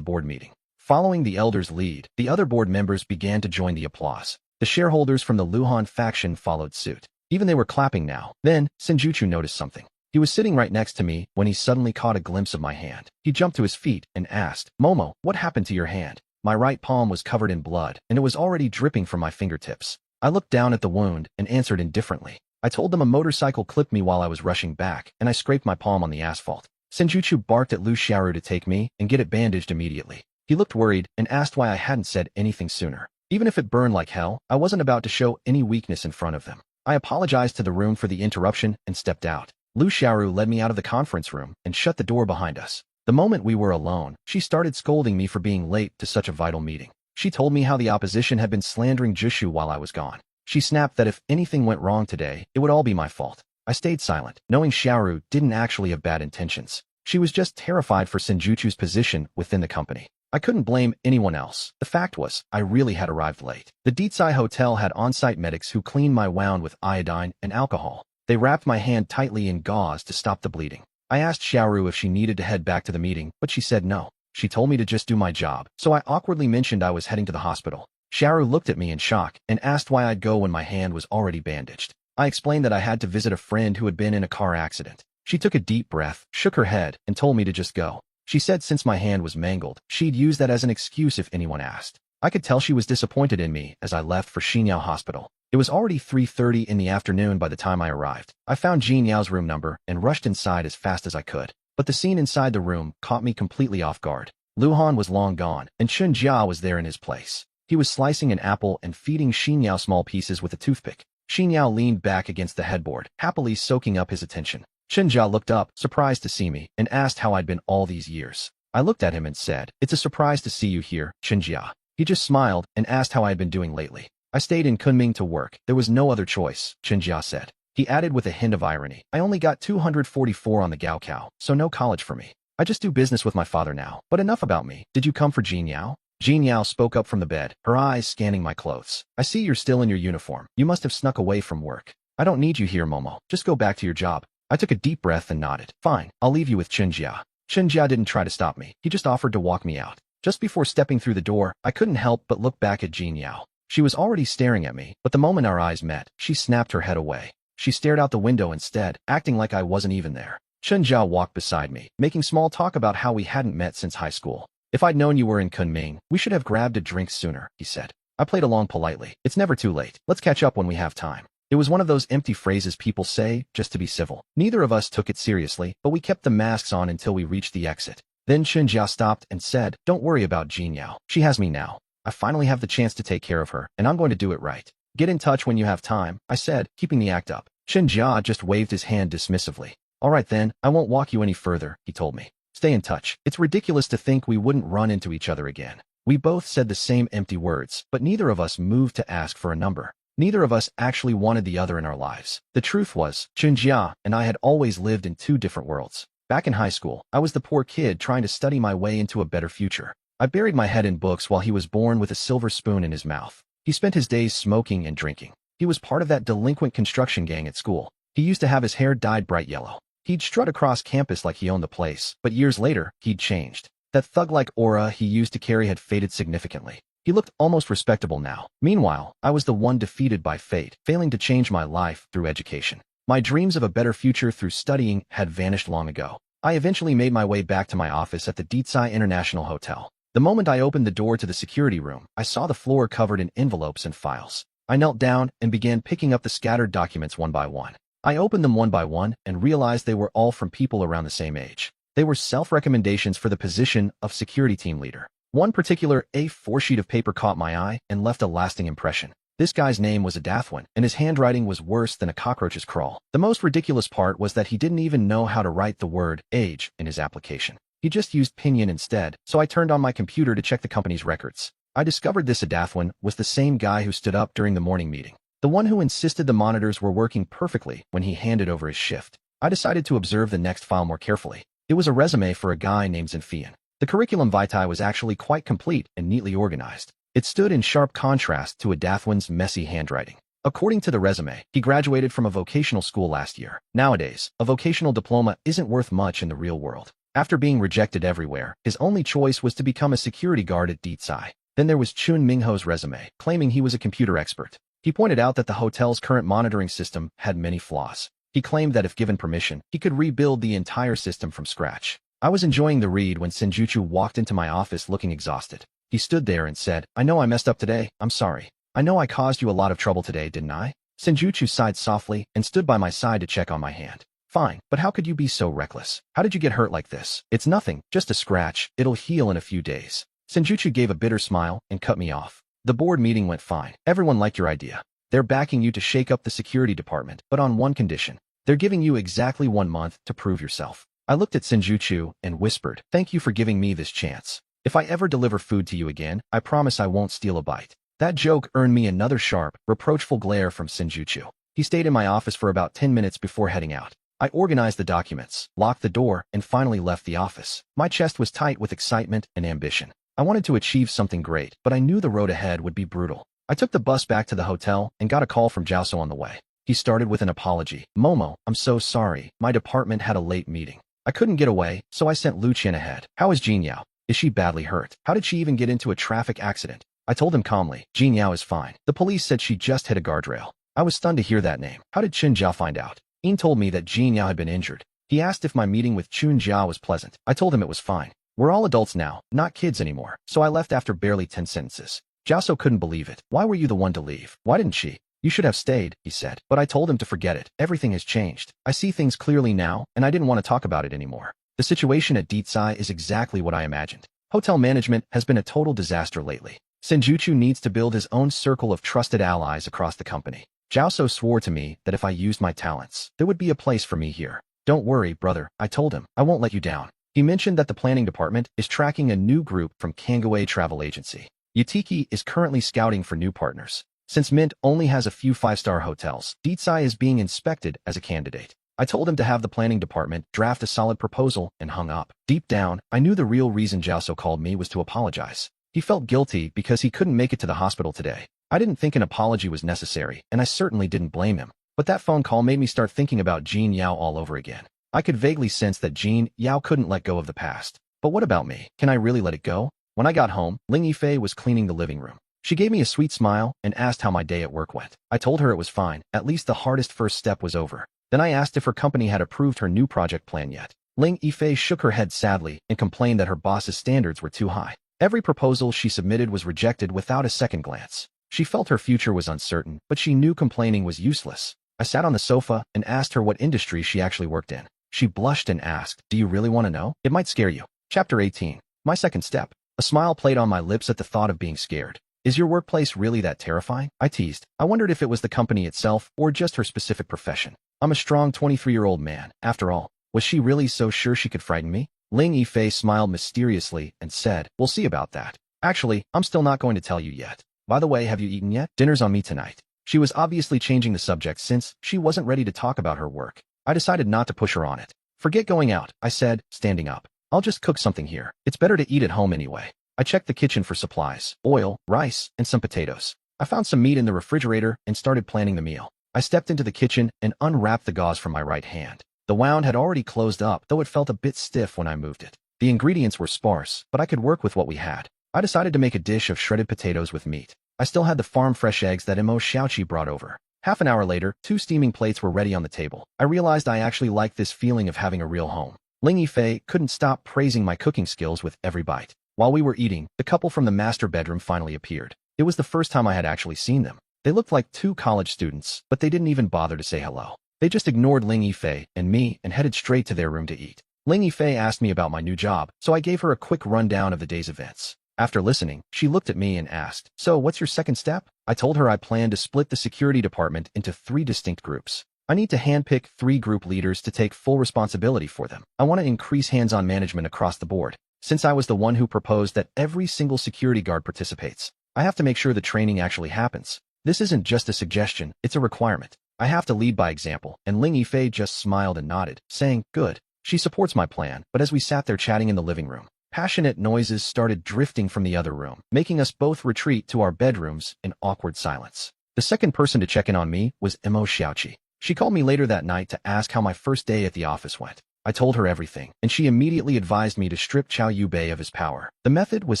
board meeting. Following the elder's lead, the other board members began to join the applause. The shareholders from the Luhan faction followed suit. Even they were clapping now. Then, Senjuchu noticed something. He was sitting right next to me when he suddenly caught a glimpse of my hand. He jumped to his feet and asked, "Momo, what happened to your hand?" My right palm was covered in blood, and it was already dripping from my fingertips. I looked down at the wound and answered indifferently. I told them a motorcycle clipped me while I was rushing back, and I scraped my palm on the asphalt. Senjuchu barked at Lu Xiaoru to take me and get it bandaged immediately. He looked worried and asked why I hadn't said anything sooner. Even if it burned like hell, I wasn't about to show any weakness in front of them. I apologized to the room for the interruption and stepped out. Lu Xiaoru led me out of the conference room and shut the door behind us. The moment we were alone, she started scolding me for being late to such a vital meeting. She told me how the opposition had been slandering Jushu while I was gone. She snapped that if anything went wrong today, it would all be my fault. I stayed silent, knowing Xiaoru didn't actually have bad intentions. She was just terrified for Senjuchu's position within the company. I couldn't blame anyone else. The fact was, I really had arrived late. The Ditsai Hotel had on-site medics who cleaned my wound with iodine and alcohol. They wrapped my hand tightly in gauze to stop the bleeding. I asked Xiaoru if she needed to head back to the meeting, but she said no. She told me to just do my job, so I awkwardly mentioned I was heading to the hospital. Xiaoru looked at me in shock and asked why I'd go when my hand was already bandaged. I explained that I had to visit a friend who had been in a car accident. She took a deep breath, shook her head, and told me to just go. She said since my hand was mangled, she'd use that as an excuse if anyone asked. I could tell she was disappointed in me as I left for Xinyao Hospital. It was already 3:30 in the afternoon by the time I arrived. I found Jin Yao's room number and rushed inside as fast as I could. But the scene inside the room caught me completely off guard. Luhan was long gone, and Chun Jia was there in his place. He was slicing an apple and feeding Xinyao small pieces with a toothpick. Xinyao leaned back against the headboard, happily soaking up his attention. Chun Jia looked up, surprised to see me, and asked how I'd been all these years. I looked at him and said, "It's a surprise to see you here, Chun Jia." He just smiled and asked how I had been doing lately. "I stayed in Kunming to work. There was no other choice," Chun Jia said. He added with a hint of irony, "I only got 244 on the Gaokao, so no college for me. I just do business with my father now. But enough about me. Did you come for Jin Yao?" Jin Yao spoke up from the bed, her eyes scanning my clothes. "I see you're still in your uniform. You must have snuck away from work. I don't need you here, Momo. Just go back to your job." I took a deep breath and nodded. "Fine, I'll leave you with Chun Jia." Chun Jia didn't try to stop me. He just offered to walk me out. Just before stepping through the door, I couldn't help but look back at Jin Yao. She was already staring at me, but the moment our eyes met, she snapped her head away. She stared out the window instead, acting like I wasn't even there. Chun Jia walked beside me, making small talk about how we hadn't met since high school. "If I'd known you were in Kunming, we should have grabbed a drink sooner," he said. I played along politely. "It's never too late. Let's catch up when we have time." It was one of those empty phrases people say just to be civil. Neither of us took it seriously, but we kept the masks on until we reached the exit. Then Chun Jia stopped and said, "Don't worry about Jin Yao. She has me now. I finally have the chance to take care of her, and I'm going to do it right. Get in touch when you have time," I said, keeping the act up. Chun Jia just waved his hand dismissively. "All right then, I won't walk you any further," he told me. "Stay in touch. It's ridiculous to think we wouldn't run into each other again." We both said the same empty words, but neither of us moved to ask for a number. Neither of us actually wanted the other in our lives. The truth was, Chun Jia and I had always lived in two different worlds. Back in high school, I was the poor kid trying to study my way into a better future. I buried my head in books while he was born with a silver spoon in his mouth. He spent his days smoking and drinking. He was part of that delinquent construction gang at school. He used to have his hair dyed bright yellow. He'd strut across campus like he owned the place, but years later, he'd changed. That thug-like aura he used to carry had faded significantly. He looked almost respectable now. Meanwhile, I was the one defeated by fate, failing to change my life through education. My dreams of a better future through studying had vanished long ago. I eventually made my way back to my office at the Ditsai International Hotel. The moment I opened the door to the security room, I saw the floor covered in envelopes and files. I knelt down and began picking up the scattered documents one by one. I opened them one by one and realized they were all from people around the same age. They were self-recommendations for the position of security team leader. One particular A4 sheet of paper caught my eye and left a lasting impression. This guy's name was Adathwin, and his handwriting was worse than a cockroach's crawl. The most ridiculous part was that he didn't even know how to write the word age in his application. He just used Pinyin instead, so I turned on my computer to check the company's records. I discovered this Adathwan was the same guy who stood up during the morning meeting. The one who insisted the monitors were working perfectly when he handed over his shift. I decided to observe the next file more carefully. It was a resume for a guy named Zinfian. The curriculum vitae was actually quite complete and neatly organized. It stood in sharp contrast to Adathwan's messy handwriting. According to the resume, he graduated from a vocational school last year. Nowadays, a vocational diploma isn't worth much in the real world. After being rejected everywhere, his only choice was to become a security guard at Deetsai. Then there was Chun Mingho's resume, claiming he was a computer expert. He pointed out that the hotel's current monitoring system had many flaws. He claimed that if given permission, he could rebuild the entire system from scratch. I was enjoying the read when Senjuchu walked into my office looking exhausted. He stood there and said, "I know I messed up today, I'm sorry. I know I caused you a lot of trouble today, didn't I?" Senjuchu sighed softly and stood by my side to check on my hand. "Fine, but how could you be so reckless? How did you get hurt like this? It's nothing, just a scratch, it'll heal in a few days." Senjuchu gave a bitter smile and cut me off. "The board meeting went fine. Everyone liked your idea. They're backing you to shake up the security department, but on one condition. They're giving you exactly 1 month to prove yourself." I looked at Senjuchu and whispered, "Thank you for giving me this chance. If I ever deliver food to you again, I promise I won't steal a bite." That joke earned me another sharp, reproachful glare from Senjuchu. He stayed in my office for about 10 minutes before heading out. I organized the documents, locked the door, and finally left the office. My chest was tight with excitement and ambition. I wanted to achieve something great, but I knew the road ahead would be brutal. I took the bus back to the hotel and got a call from Jiaoso on the way. He started with an apology. "Momo, I'm so sorry. My department had a late meeting. I couldn't get away, so I sent Lu Qian ahead. How is Jin Yao? Is she badly hurt? How did she even get into a traffic accident?" I told him calmly, "Jin Yao is fine. The police said she just hit a guardrail." I was stunned to hear that name. How did Chun Jiao find out? Ian told me that Jin Yao had been injured. He asked if my meeting with Chun Jiao was pleasant. I told him it was fine. We're all adults now, not kids anymore, so I left after barely 10 sentences. Jiaoso couldn't believe it. "Why were you the one to leave? Why didn't she?" "You should have stayed," he said. But I told him to forget it. Everything has changed. I see things clearly now, and I didn't want to talk about it anymore. The situation at Deetsai is exactly what I imagined. Hotel management has been a total disaster lately. Senjuchu needs to build his own circle of trusted allies across the company. Jiaoso swore to me that if I used my talents, there would be a place for me here. "Don't worry, brother," I told him. "I won't let you down." He mentioned that the planning department is tracking a new group from Kangway Travel Agency. Yutiki is currently scouting for new partners. Since Mint only has a few 5-star hotels, Deetsai is being inspected as a candidate. I told him to have the planning department draft a solid proposal and hung up. Deep down, I knew the real reason Jiaoso called me was to apologize. He felt guilty because he couldn't make it to the hospital today. I didn't think an apology was necessary, and I certainly didn't blame him. But that phone call made me start thinking about Jin Yao all over again. I could vaguely sense that Jin Yao couldn't let go of the past. But what about me? Can I really let it go? When I got home, Ling Yifei was cleaning the living room. She gave me a sweet smile and asked how my day at work went. I told her it was fine. At least the hardest first step was over. Then I asked if her company had approved her new project plan yet. Ling Yifei shook her head sadly and complained that her boss's standards were too high. Every proposal she submitted was rejected without a second glance. She felt her future was uncertain, but she knew complaining was useless. I sat on the sofa and asked her what industry she actually worked in. She blushed and asked, "Do you really want to know? It might scare you." Chapter 18. My second step. A smile played on my lips at the thought of being scared. "Is your workplace really that terrifying?" I teased. I wondered if it was the company itself or just her specific profession. I'm a strong 23-year-old man, after all. Was she really so sure she could frighten me? Ling Yifei smiled mysteriously and said, "We'll see about that. Actually, I'm still not going to tell you yet. By the way, have you eaten yet? Dinner's on me tonight." She was obviously changing the subject since she wasn't ready to talk about her work. I decided not to push her on it. "Forget going out," I said, standing up. "I'll just cook something here. It's better to eat at home anyway." I checked the kitchen for supplies, oil, rice, and some potatoes. I found some meat in the refrigerator and started planning the meal. I stepped into the kitchen and unwrapped the gauze from my right hand. The wound had already closed up, though it felt a bit stiff when I moved it. The ingredients were sparse, but I could work with what we had. I decided to make a dish of shredded potatoes with meat. I still had the farm-fresh eggs that Imo Xiaoqi brought over. Half an hour later, 2 steaming plates were ready on the table. I realized I actually liked this feeling of having a real home. Ling Yifei couldn't stop praising my cooking skills with every bite. While we were eating, the couple from the master bedroom finally appeared. It was the first time I had actually seen them. They looked like 2 college students, but they didn't even bother to say hello. They just ignored Ling Yifei and me and headed straight to their room to eat. Ling Yifei asked me about my new job, so I gave her a quick rundown of the day's events. After listening, she looked at me and asked, "So what's your second step?" I told her I planned to split the security department into 3 distinct groups. I need to handpick 3 group leaders to take full responsibility for them. I want to increase hands-on management across the board. Since I was the one who proposed that every single security guard participates, I have to make sure the training actually happens. This isn't just a suggestion, it's a requirement. I have to lead by example, and Ling Yifei just smiled and nodded, saying, good. She supports my plan, but as we sat there chatting in the living room, passionate noises started drifting from the other room, making us both retreat to our bedrooms in awkward silence. The second person to check in on me was Imo Xiaoqi. She called me later that night to ask how my first day at the office went. I told her everything, and she immediately advised me to strip Chao Yubei of his power. The method was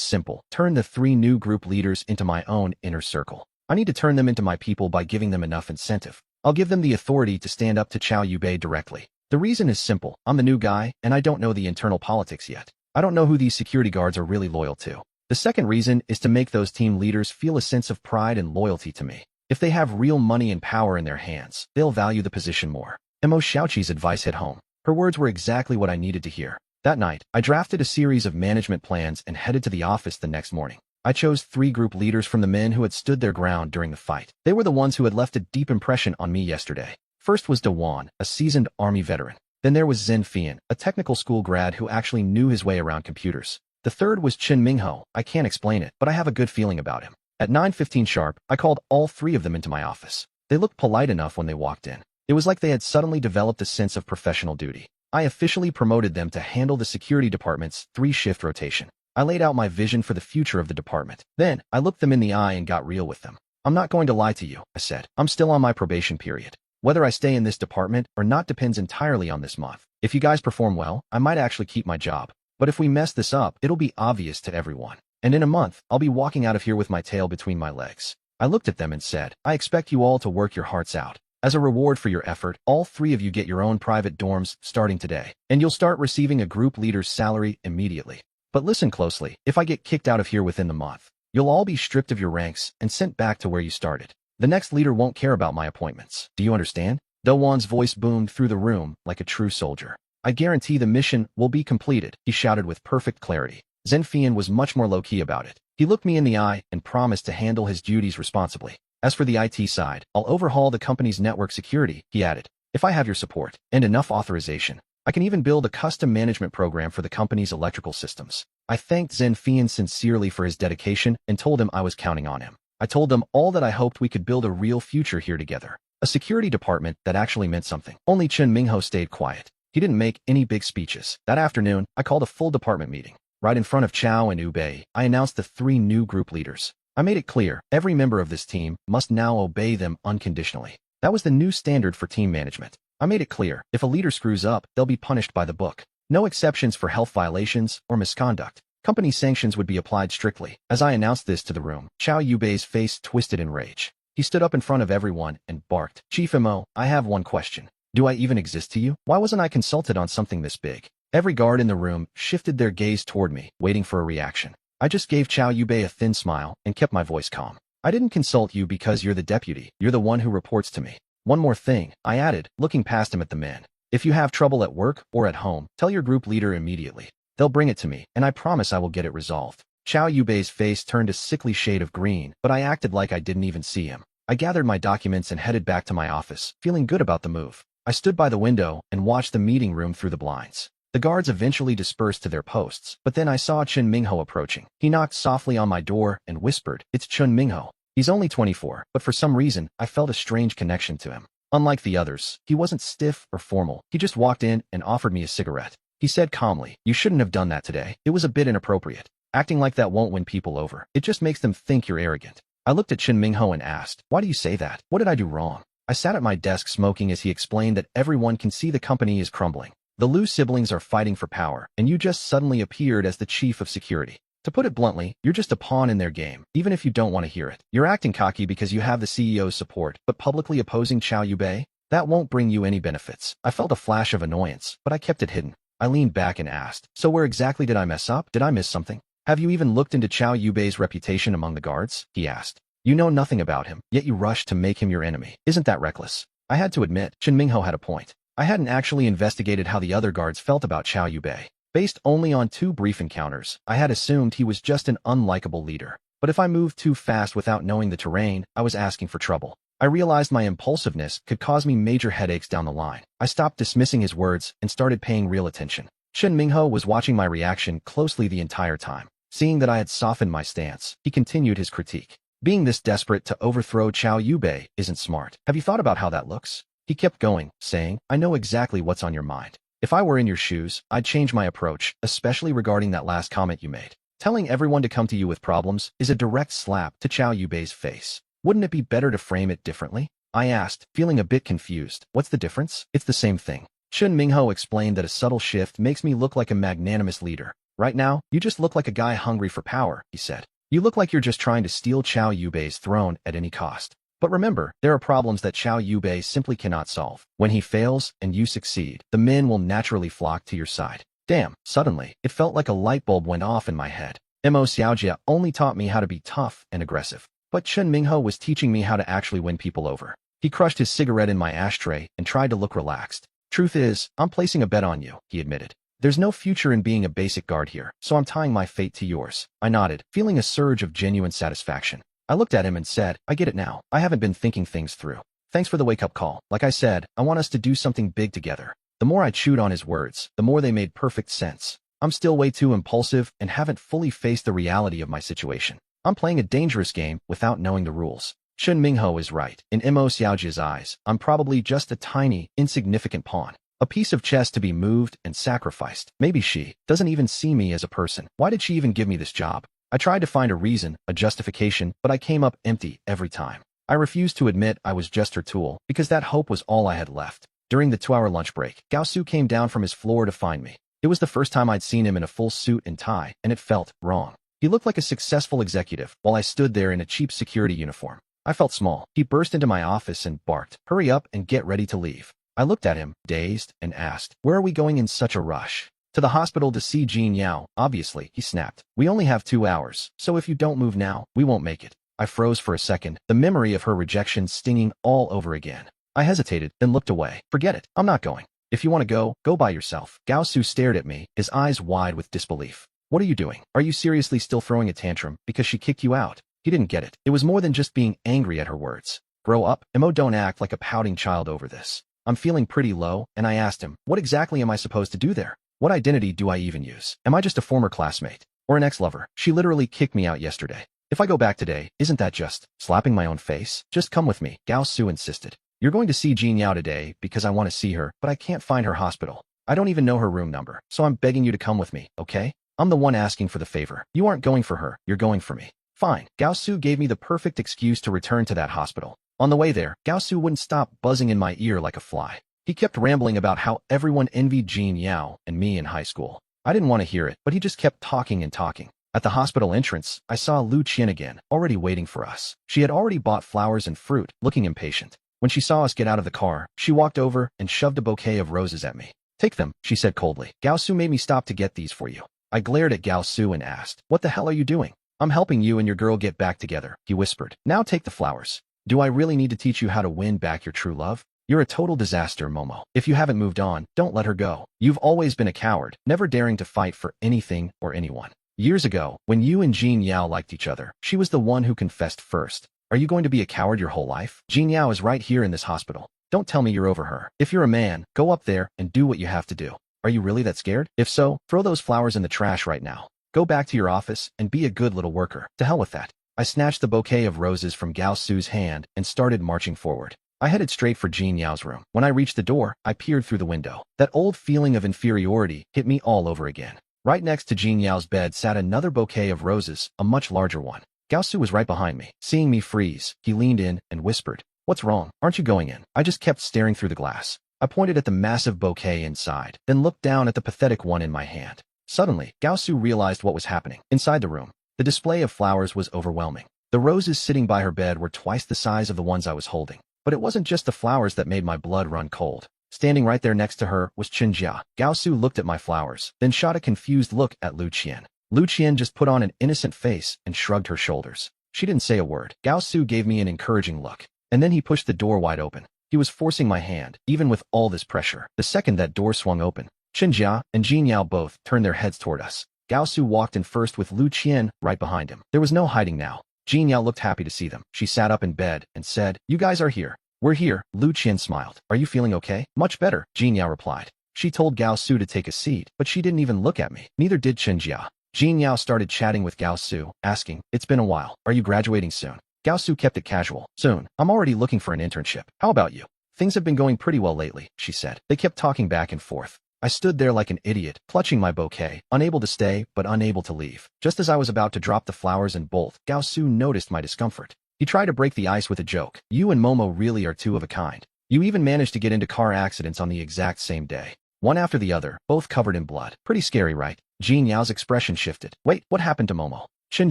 simple: turn the 3 new group leaders into my own inner circle. I need to turn them into my people by giving them enough incentive. I'll give them the authority to stand up to Chao Yubei directly. The reason is simple: I'm the new guy, and I don't know the internal politics yet. I don't know who these security guards are really loyal to. The second reason is to make those team leaders feel a sense of pride and loyalty to me. If they have real money and power in their hands, they'll value the position more. Imo Xiaoqi's advice hit home. Her words were exactly what I needed to hear. That night, I drafted a series of management plans and headed to the office the next morning. I chose 3 group leaders from the men who had stood their ground during the fight. They were the ones who had left a deep impression on me yesterday. First was Dewan, a seasoned army veteran. Then there was Zhen Fian, a technical school grad who actually knew his way around computers. The third was Chen Mingho. I can't explain it, but I have a good feeling about him. At 9:15 sharp, I called all 3 of them into my office. They looked polite enough when they walked in. It was like they had suddenly developed a sense of professional duty. I officially promoted them to handle the security department's 3-shift rotation. I laid out my vision for the future of the department. Then, I looked them in the eye and got real with them. I'm not going to lie to you, I said. I'm still on my probation period. Whether I stay in this department or not depends entirely on this month. If you guys perform well, I might actually keep my job. But if we mess this up, it'll be obvious to everyone. And in a month, I'll be walking out of here with my tail between my legs. I looked at them and said, I expect you all to work your hearts out. As a reward for your effort, all 3 of you get your own private dorms starting today, and you'll start receiving a group leader's salary immediately. But listen closely, if I get kicked out of here within the month, you'll all be stripped of your ranks and sent back to where you started. The next leader won't care about my appointments. Do you understand? Dowan's voice boomed through the room like a true soldier. I guarantee the mission will be completed, he shouted with perfect clarity. Zhen Fian was much more low-key about it. He looked me in the eye and promised to handle his duties responsibly. As for the IT side, I'll overhaul the company's network security, he added. If I have your support and enough authorization, I can even build a custom management program for the company's electrical systems. I thanked Zhen Fian sincerely for his dedication and told him I was counting on him. I told them all that I hoped we could build a real future here together. A security department that actually meant something. Only Chen Mingho stayed quiet. He didn't make any big speeches. That afternoon, I called a full department meeting. Right in front of Chao and Ubei, I announced the 3 new group leaders. I made it clear, every member of this team must now obey them unconditionally. That was the new standard for team management. I made it clear, if a leader screws up, they'll be punished by the book. No exceptions for health violations or misconduct. Company sanctions would be applied strictly. As I announced this to the room, Chao Yubei's face twisted in rage. He stood up in front of everyone and barked, Chief Mo, I have one question. Do I even exist to you? Why wasn't I consulted on something this big? Every guard in the room shifted their gaze toward me, waiting for a reaction. I just gave Chao Yubei a thin smile and kept my voice calm. I didn't consult you because you're the deputy. You're the one who reports to me. One more thing, I added, looking past him at the men. If you have trouble at work or at home, tell your group leader immediately. They'll bring it to me, and I promise I will get it resolved. Chao Yubei's face turned a sickly shade of green, but I acted like I didn't even see him. I gathered my documents and headed back to my office, feeling good about the move. I stood by the window and watched the meeting room through the blinds. The guards eventually dispersed to their posts, but then I saw Chen Mingho approaching. He knocked softly on my door and whispered, It's Chen Mingho. He's only 24, but for some reason, I felt a strange connection to him. Unlike the others, he wasn't stiff or formal. He just walked in and offered me a cigarette. He said calmly, You shouldn't have done that today. It was a bit inappropriate. Acting like that won't win people over. It just makes them think you're arrogant. I looked at Chen Mingho and asked, Why do you say that? What did I do wrong? I sat at my desk smoking as he explained that everyone can see the company is crumbling. The Liu siblings are fighting for power, and you just suddenly appeared as the chief of security. To put it bluntly, you're just a pawn in their game, even if you don't want to hear it. You're acting cocky because you have the CEO's support, but publicly opposing Chao Yubei? That won't bring you any benefits. I felt a flash of annoyance, but I kept it hidden. I leaned back and asked, So where exactly did I mess up? Did I miss something? Have you even looked into Chao Yubei's reputation among the guards? He asked. You know nothing about him, yet you rushed to make him your enemy. Isn't that reckless? I had to admit, Chen Mingho had a point. I hadn't actually investigated how the other guards felt about Chao Yubei. Based only on 2 brief encounters, I had assumed he was just an unlikable leader. But if I moved too fast without knowing the terrain, I was asking for trouble. I realized my impulsiveness could cause me major headaches down the line. I stopped dismissing his words and started paying real attention. Shen Mingho was watching my reaction closely the entire time. Seeing that I had softened my stance, he continued his critique. Being this desperate to overthrow Chao Yubei isn't smart. Have you thought about how that looks? He kept going, saying, I know exactly what's on your mind. If I were in your shoes, I'd change my approach, especially regarding that last comment you made. Telling everyone to come to you with problems is a direct slap to Chao Yubei's face. Wouldn't it be better to frame it differently? I asked, feeling a bit confused. What's the difference? It's the same thing. Chun Mingho explained that a subtle shift makes me look like a magnanimous leader. Right now, you just look like a guy hungry for power, he said. You look like you're just trying to steal Chao Yubei's throne at any cost. But remember, there are problems that Chao Yubei simply cannot solve. When he fails and you succeed, the men will naturally flock to your side. Damn, suddenly, it felt like a light bulb went off in my head. Mo Xiaojia only taught me how to be tough and aggressive. But Chun Mingho was teaching me how to actually win people over. He crushed his cigarette in my ashtray and tried to look relaxed. Truth is, I'm placing a bet on you, he admitted. There's no future in being a basic guard here, so I'm tying my fate to yours. I nodded, feeling a surge of genuine satisfaction. I looked at him and said, I get it now. I haven't been thinking things through. Thanks for the wake-up call. Like I said, I want us to do something big together. The more I chewed on his words, the more they made perfect sense. I'm still way too impulsive and haven't fully faced the reality of my situation. I'm playing a dangerous game without knowing the rules. Chun Mingho is right. In Mo Xiaojia's eyes, I'm probably just a tiny, insignificant pawn. A piece of chess to be moved and sacrificed. Maybe she doesn't even see me as a person. Why did she even give me this job? I tried to find a reason, a justification, but I came up empty every time. I refused to admit I was just her tool, because that hope was all I had left. During the 2-hour lunch break, Gao Su came down from his floor to find me. It was the first time I'd seen him in a full suit and tie, and it felt wrong. He looked like a successful executive, while I stood there in a cheap security uniform. I felt small. He burst into my office and barked, hurry up and get ready to leave. I looked at him, dazed, and asked, where are we going in such a rush? To the hospital to see Jean Yao, obviously, he snapped. We only have 2 hours, so if you don't move now, we won't make it. I froze for a second, the memory of her rejection stinging all over again. I hesitated, then looked away. Forget it, I'm not going. If you want to go by yourself. Gao Su stared at me, his eyes wide with disbelief. What are you doing? Are you seriously still throwing a tantrum because she kicked you out? He didn't get it. It was more than just being angry at her words. Grow up, Mo, don't act like a pouting child over this. I'm feeling pretty low, and I asked him, what exactly am I supposed to do there? What identity do I even use? Am I just a former classmate? Or an ex-lover? She literally kicked me out yesterday. If I go back today, isn't that just slapping my own face? Just come with me, Gao Su insisted. You're going to see Jean Yao today because I want to see her, but I can't find her hospital. I don't even know her room number, so I'm begging you to come with me, okay? I'm the one asking for the favor. You aren't going for her, you're going for me. Fine. Gao Su gave me the perfect excuse to return to that hospital. On the way there, Gao Su wouldn't stop buzzing in my ear like a fly. He kept rambling about how everyone envied Jean Yao and me in high school. I didn't want to hear it, but he just kept talking and talking. At the hospital entrance, I saw Lu Qian again, already waiting for us. She had already bought flowers and fruit, looking impatient. When she saw us get out of the car, she walked over and shoved a bouquet of roses at me. Take them, she said coldly. Gao Su made me stop to get these for you. I glared at Gao Su and asked, what the hell are you doing? I'm helping you and your girl get back together, he whispered. Now take the flowers. Do I really need to teach you how to win back your true love? You're a total disaster, Momo. If you haven't moved on, don't let her go. You've always been a coward, never daring to fight for anything or anyone. Years ago, when you and Jean Yao liked each other, she was the one who confessed first. Are you going to be a coward your whole life? Jean Yao is right here in this hospital. Don't tell me you're over her. If you're a man, go up there and do what you have to do. Are you really that scared? If so, throw those flowers in the trash right now. Go back to your office and be a good little worker. To hell with that. I snatched the bouquet of roses from Gao Su's hand and started marching forward. I headed straight for Jean Yao's room. When I reached the door, I peered through the window. That old feeling of inferiority hit me all over again. Right next to Jean Yao's bed sat another bouquet of roses, a much larger one. Gao Su was right behind me. Seeing me freeze, he leaned in and whispered, "What's wrong? Aren't you going in?" I just kept staring through the glass. I pointed at the massive bouquet inside, then looked down at the pathetic one in my hand. Suddenly, Gao Su realized what was happening. Inside the room, the display of flowers was overwhelming. The roses sitting by her bed were twice the size of the ones I was holding. But it wasn't just the flowers that made my blood run cold. Standing right there next to her was Chinjia. Gao Su looked at my flowers, then shot a confused look at Lu Qian. Lu Qian just put on an innocent face and shrugged her shoulders. She didn't say a word. Gao Su gave me an encouraging look, and then he pushed the door wide open. He was forcing my hand, even with all this pressure. The second that door swung open, Chinjia and Jean Yao both turned their heads toward us. Gao Su walked in first with Lu Qian right behind him. There was no hiding now. Jean Yao looked happy to see them. She sat up in bed and said, "You guys are here." "We're here." Lu Qian smiled. "Are you feeling okay?" "Much better," Jean Yao replied. She told Gao Su to take a seat, but she didn't even look at me. Neither did Chen Jia. Jean Yao started chatting with Gao Su, asking, "It's been a while. Are you graduating soon?" Gao Su kept it casual. "Soon. I'm already looking for an internship. How about you?" "Things have been going pretty well lately," she said. They kept talking back and forth. I stood there like an idiot, clutching my bouquet, unable to stay, but unable to leave. Just as I was about to drop the flowers and bolt, Gao Su noticed my discomfort. He tried to break the ice with a joke. "You and Momo really are two of a kind. You even managed to get into car accidents on the exact same day. One after the other, both covered in blood. Pretty scary, right?" Jean Yao's expression shifted. "Wait, what happened to Momo?" Chen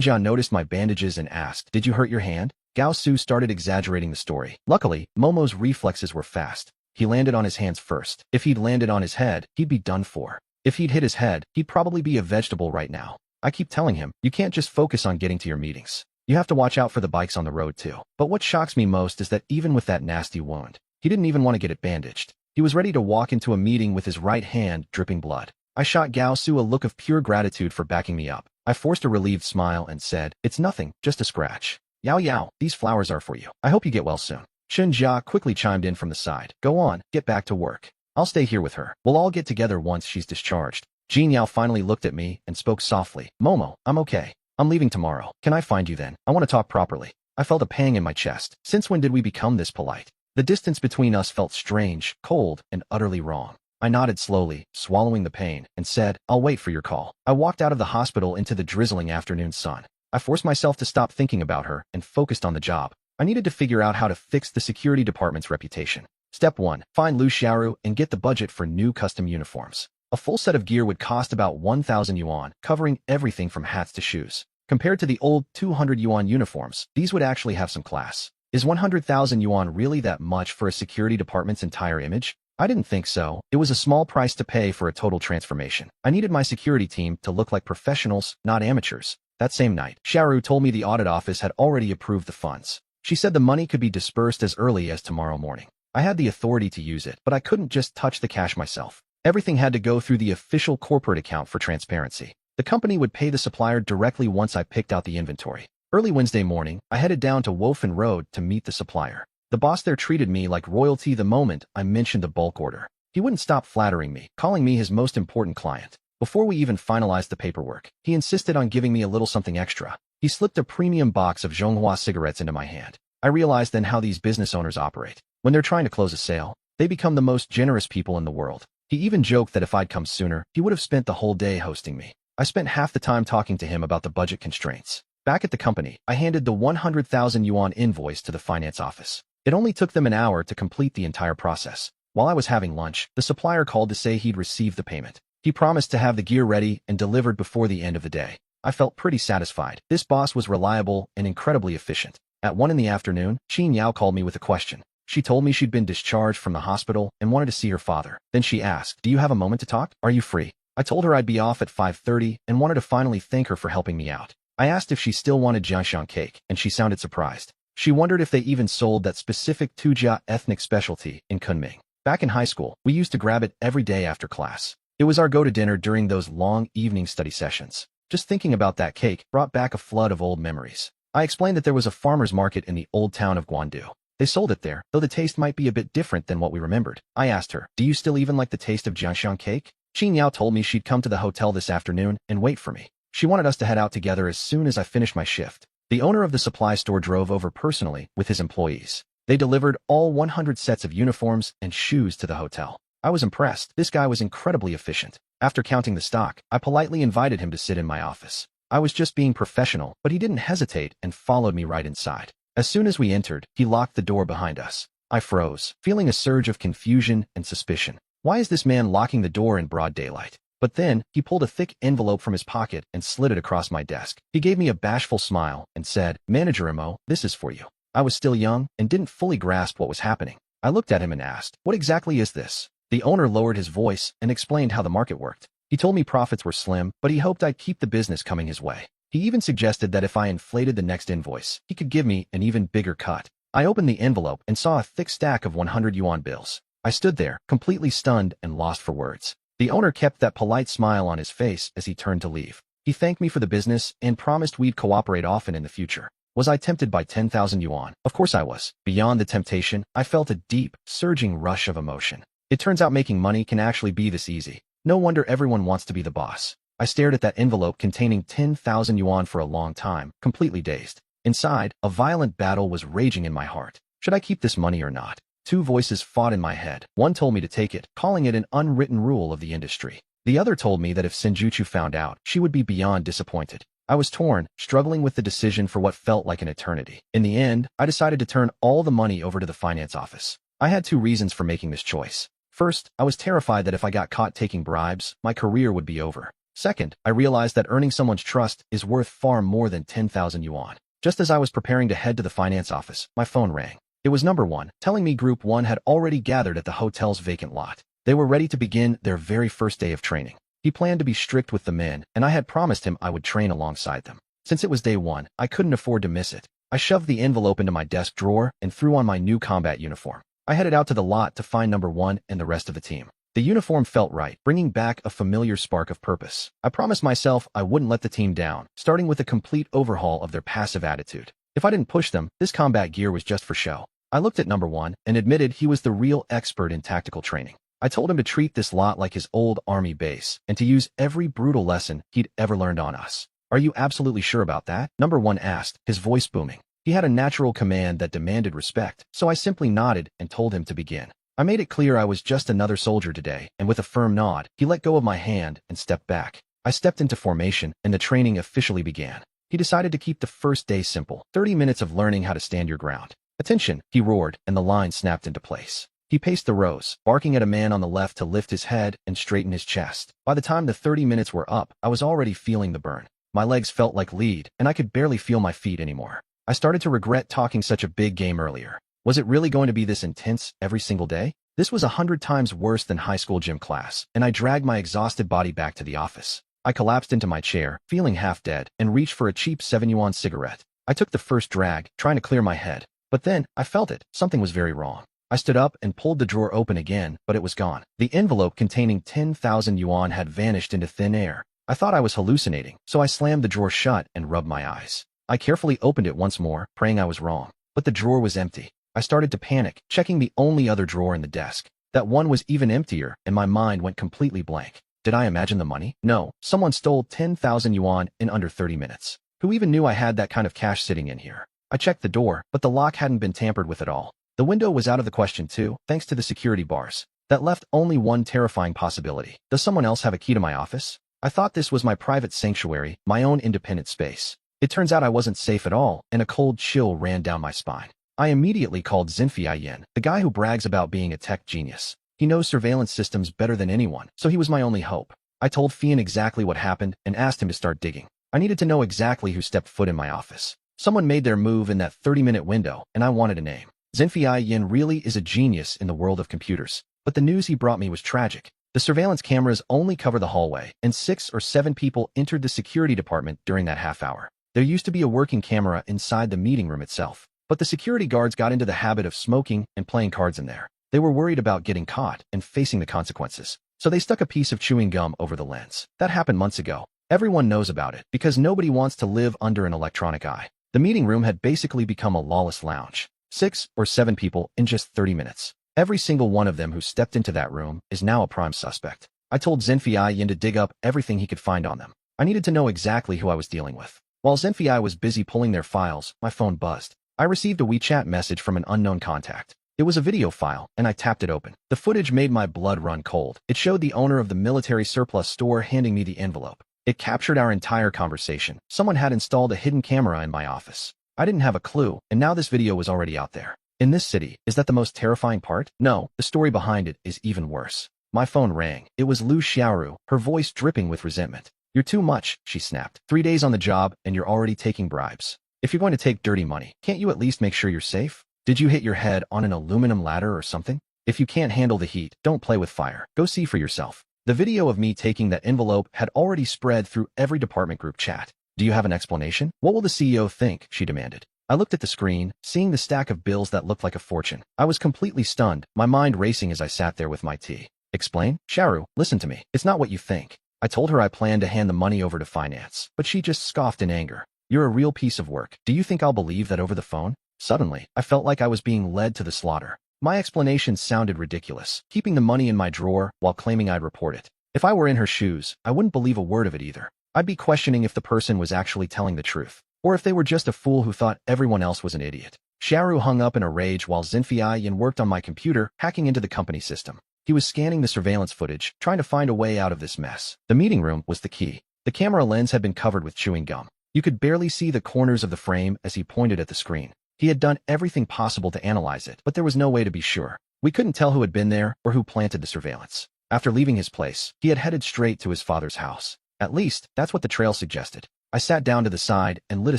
Jia noticed my bandages and asked, "Did you hurt your hand?" Gao Su started exaggerating the story. Luckily, Momo's reflexes were fast. He landed on his hands first. If he'd landed on his head, he'd be done for. If he'd hit his head, he'd probably be a vegetable right now. I keep telling him, you can't just focus on getting to your meetings. You have to watch out for the bikes on the road too. But what shocks me most is that even with that nasty wound, he didn't even want to get it bandaged. He was ready to walk into a meeting with his right hand dripping blood. I shot Gao Su a look of pure gratitude for backing me up. I forced a relieved smile and said, "It's nothing, just a scratch." "Yao Yao, these flowers are for you. I hope you get well soon." Chen Jia quickly chimed in from the side. "Go on, get back to work. I'll stay here with her. We'll all get together once she's discharged." Jean Yao finally looked at me and spoke softly. "Momo, I'm okay. I'm leaving tomorrow. Can I find you then? I want to talk properly." I felt a pang in my chest. Since when did we become this polite? The distance between us felt strange, cold, and utterly wrong. I nodded slowly, swallowing the pain, and said, "I'll wait for your call." I walked out of the hospital into the drizzling afternoon sun. I forced myself to stop thinking about her and focused on the job. I needed to figure out how to fix the security department's reputation. Step 1. Find Lu Xiaoru and get the budget for new custom uniforms. A full set of gear would cost about 1,000 yuan, covering everything from hats to shoes. Compared to the old 200 yuan uniforms, these would actually have some class. Is 100,000 yuan really that much for a security department's entire image? I didn't think so. It was a small price to pay for a total transformation. I needed my security team to look like professionals, not amateurs. That same night, Xiaoru told me the audit office had already approved the funds. She said the money could be dispersed as early as tomorrow morning. I had the authority to use it, but I couldn't just touch the cash myself. Everything had to go through the official corporate account for transparency. The company would pay the supplier directly once I picked out the inventory. Early Wednesday morning, I headed down to Wofen Road to meet the supplier. The boss there treated me like royalty the moment I mentioned the bulk order. He wouldn't stop flattering me, calling me his most important client. Before we even finalized the paperwork, he insisted on giving me a little something extra. He slipped a premium box of Zhonghua cigarettes into my hand. I realized then how these business owners operate. When they're trying to close a sale, they become the most generous people in the world. He even joked that if I'd come sooner, he would have spent the whole day hosting me. I spent half the time talking to him about the budget constraints. Back at the company, I handed the 100,000 yuan invoice to the finance office. It only took them an hour to complete the entire process. While I was having lunch, the supplier called to say he'd received the payment. He promised to have the gear ready and delivered before the end of the day. I felt pretty satisfied. This boss was reliable and incredibly efficient. At 1 in the afternoon, Jean Yao called me with a question. She told me she'd been discharged from the hospital and wanted to see her father. Then she asked, "Do you have a moment to talk? Are you free?" I told her I'd be off at 5:30 and wanted to finally thank her for helping me out. I asked if she still wanted jiangshan cake, and she sounded surprised. She wondered if they even sold that specific Tujia ethnic specialty in Kunming. Back in high school, we used to grab it every day after class. It was our go-to dinner during those long evening study sessions. Just thinking about that cake brought back a flood of old memories. I explained that there was a farmer's market in the old town of Guandu. They sold it there, though the taste might be a bit different than what we remembered. I asked her, "Do you still even like the taste of jiangshan cake?" Qin Yao told me she'd come to the hotel this afternoon and wait for me. She wanted us to head out together as soon as I finished my shift. The owner of the supply store drove over personally with his employees. They delivered all 100 sets of uniforms and shoes to the hotel. I was impressed. This guy was incredibly efficient. After counting the stock, I politely invited him to sit in my office. I was just being professional, but he didn't hesitate and followed me right inside. As soon as we entered, he locked the door behind us. I froze, feeling a surge of confusion and suspicion. Why is this man locking the door in broad daylight? But then, he pulled a thick envelope from his pocket and slid it across my desk. He gave me a bashful smile and said, "Manager Mo, this is for you." I was still young and didn't fully grasp what was happening. I looked at him and asked, "What exactly is this?" The owner lowered his voice and explained how the market worked. He told me profits were slim, but he hoped I'd keep the business coming his way. He even suggested that if I inflated the next invoice, he could give me an even bigger cut. I opened the envelope and saw a thick stack of 100 yuan bills. I stood there, completely stunned and lost for words. The owner kept that polite smile on his face as he turned to leave. He thanked me for the business and promised we'd cooperate often in the future. Was I tempted by 10,000 yuan? Of course I was. Beyond the temptation, I felt a deep, surging rush of emotion. It turns out making money can actually be this easy. No wonder everyone wants to be the boss. I stared at that envelope containing 10,000 yuan for a long time, completely dazed. Inside, a violent battle was raging in my heart. Should I keep this money or not? Two voices fought in my head. One told me to take it, calling it an unwritten rule of the industry. The other told me that if Senjutsu found out, she would be beyond disappointed. I was torn, struggling with the decision for what felt like an eternity. In the end, I decided to turn all the money over to the finance office. I had two reasons for making this choice. First, I was terrified that if I got caught taking bribes, my career would be over. Second, I realized that earning someone's trust is worth far more than 10,000 yuan. Just as I was preparing to head to the finance office, my phone rang. It was number 1, telling me Group 1 had already gathered at the hotel's vacant lot. They were ready to begin their very first day of training. He planned to be strict with the men, and I had promised him I would train alongside them. Since it was day 1, I couldn't afford to miss it. I shoved the envelope into my desk drawer and threw on my new combat uniform. I headed out to the lot to find number 1 and the rest of the team. The uniform felt right, bringing back a familiar spark of purpose. I promised myself I wouldn't let the team down, starting with a complete overhaul of their passive attitude. If I didn't push them, this combat gear was just for show. I looked at number 1 and admitted he was the real expert in tactical training. I told him to treat this lot like his old army base and to use every brutal lesson he'd ever learned on us. Are you absolutely sure about that? Number 1 asked, his voice booming. He had a natural command that demanded respect, so I simply nodded and told him to begin. I made it clear I was just another soldier today, and with a firm nod, he let go of my hand and stepped back. I stepped into formation, and the training officially began. He decided to keep the first day simple, 30 minutes of learning how to stand your ground. Attention, he roared, and the line snapped into place. He paced the rows, barking at a man on the left to lift his head and straighten his chest. By the time the 30 minutes were up, I was already feeling the burn. My legs felt like lead, and I could barely feel my feet anymore. I started to regret talking such a big game earlier. Was it really going to be this intense every single day? This was 100 times worse than high school gym class, and I dragged my exhausted body back to the office. I collapsed into my chair, feeling half dead, and reached for a cheap 7 yuan cigarette. I took the first drag, trying to clear my head. But then, I felt it. Something was very wrong. I stood up and pulled the drawer open again, but it was gone. The envelope containing 10,000 yuan had vanished into thin air. I thought I was hallucinating, so I slammed the drawer shut and rubbed my eyes. I carefully opened it once more, praying I was wrong. But the drawer was empty. I started to panic, checking the only other drawer in the desk. That one was even emptier, and my mind went completely blank. Did I imagine the money? No, someone stole 10,000 yuan in under 30 minutes. Who even knew I had that kind of cash sitting in here? I checked the door, but the lock hadn't been tampered with at all. The window was out of the question too, thanks to the security bars. That left only one terrifying possibility. Does someone else have a key to my office? I thought this was my private sanctuary, my own independent space. It turns out I wasn't safe at all, and a cold chill ran down my spine. I immediately called Zinfei Yin, the guy who brags about being a tech genius. He knows surveillance systems better than anyone, so he was my only hope. I told Fian exactly what happened and asked him to start digging. I needed to know exactly who stepped foot in my office. Someone made their move in that 30-minute window, and I wanted a name. Zinfei Yin really is a genius in the world of computers, but the news he brought me was tragic. The surveillance cameras only cover the hallway, and 6 or 7 people entered the security department during that half hour. There used to be a working camera inside the meeting room itself, but the security guards got into the habit of smoking and playing cards in there. They were worried about getting caught and facing the consequences, so they stuck a piece of chewing gum over the lens. That happened months ago. Everyone knows about it, because nobody wants to live under an electronic eye. The meeting room had basically become a lawless lounge. 6 or 7 people in just 30 minutes. Every single one of them who stepped into that room is now a prime suspect. I told Zinfei Yin to dig up everything he could find on them. I needed to know exactly who I was dealing with. While Zinfei was busy pulling their files, my phone buzzed. I received a WeChat message from an unknown contact. It was a video file, and I tapped it open. The footage made my blood run cold. It showed the owner of the military surplus store handing me the envelope. It captured our entire conversation. Someone had installed a hidden camera in my office. I didn't have a clue, and now this video was already out there. In this city, is that the most terrifying part? No, the story behind it is even worse. My phone rang. It was Lu Xiaoru, her voice dripping with resentment. You're too much, she snapped. 3 days on the job, and you're already taking bribes. If you're going to take dirty money, can't you at least make sure you're safe? Did you hit your head on an aluminum ladder or something? If you can't handle the heat, don't play with fire. Go see for yourself. The video of me taking that envelope had already spread through every department group chat. Do you have an explanation? What will the CEO think? She demanded. I looked at the screen, seeing the stack of bills that looked like a fortune. I was completely stunned, my mind racing as I sat there with my tea. Explain? Xiaoru, listen to me. It's not what you think. I told her I planned to hand the money over to finance, but she just scoffed in anger. You're a real piece of work. Do you think I'll believe that over the phone? Suddenly, I felt like I was being led to the slaughter. My explanation sounded ridiculous, keeping the money in my drawer while claiming I'd report it. If I were in her shoes, I wouldn't believe a word of it either. I'd be questioning if the person was actually telling the truth, or if they were just a fool who thought everyone else was an idiot. Sharu hung up in a rage while Zinfiayan worked on my computer, hacking into the company system. He was scanning the surveillance footage, trying to find a way out of this mess. The meeting room was the key. The camera lens had been covered with chewing gum. You could barely see the corners of the frame as he pointed at the screen. He had done everything possible to analyze it, but there was no way to be sure. We couldn't tell who had been there or who planted the surveillance. After leaving his place, he had headed straight to his father's house. At least, that's what the trail suggested. I sat down to the side and lit a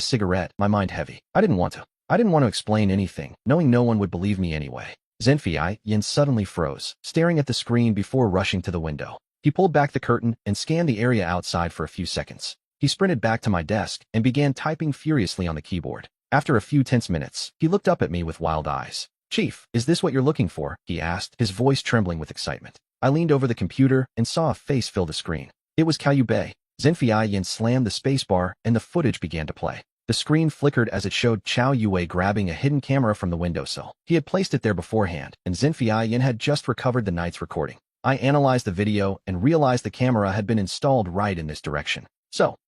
cigarette, my mind heavy. I didn't want to explain anything, knowing no one would believe me anyway. Yin suddenly froze, staring at the screen before rushing to the window. He pulled back the curtain and scanned the area outside for a few seconds. He sprinted back to my desk and began typing furiously on the keyboard. After a few tense minutes, he looked up at me with wild eyes. "Chief, is this what you're looking for?" he asked, his voice trembling with excitement. I leaned over the computer and saw a face fill the screen. It was Caillou Bay. Yin slammed the spacebar and the footage began to play. The screen flickered as it showed Chow Yue grabbing a hidden camera from the windowsill. He had placed it there beforehand, and Yin had just recovered the night's recording. I analyzed the video and realized the camera had been installed right in this direction. So,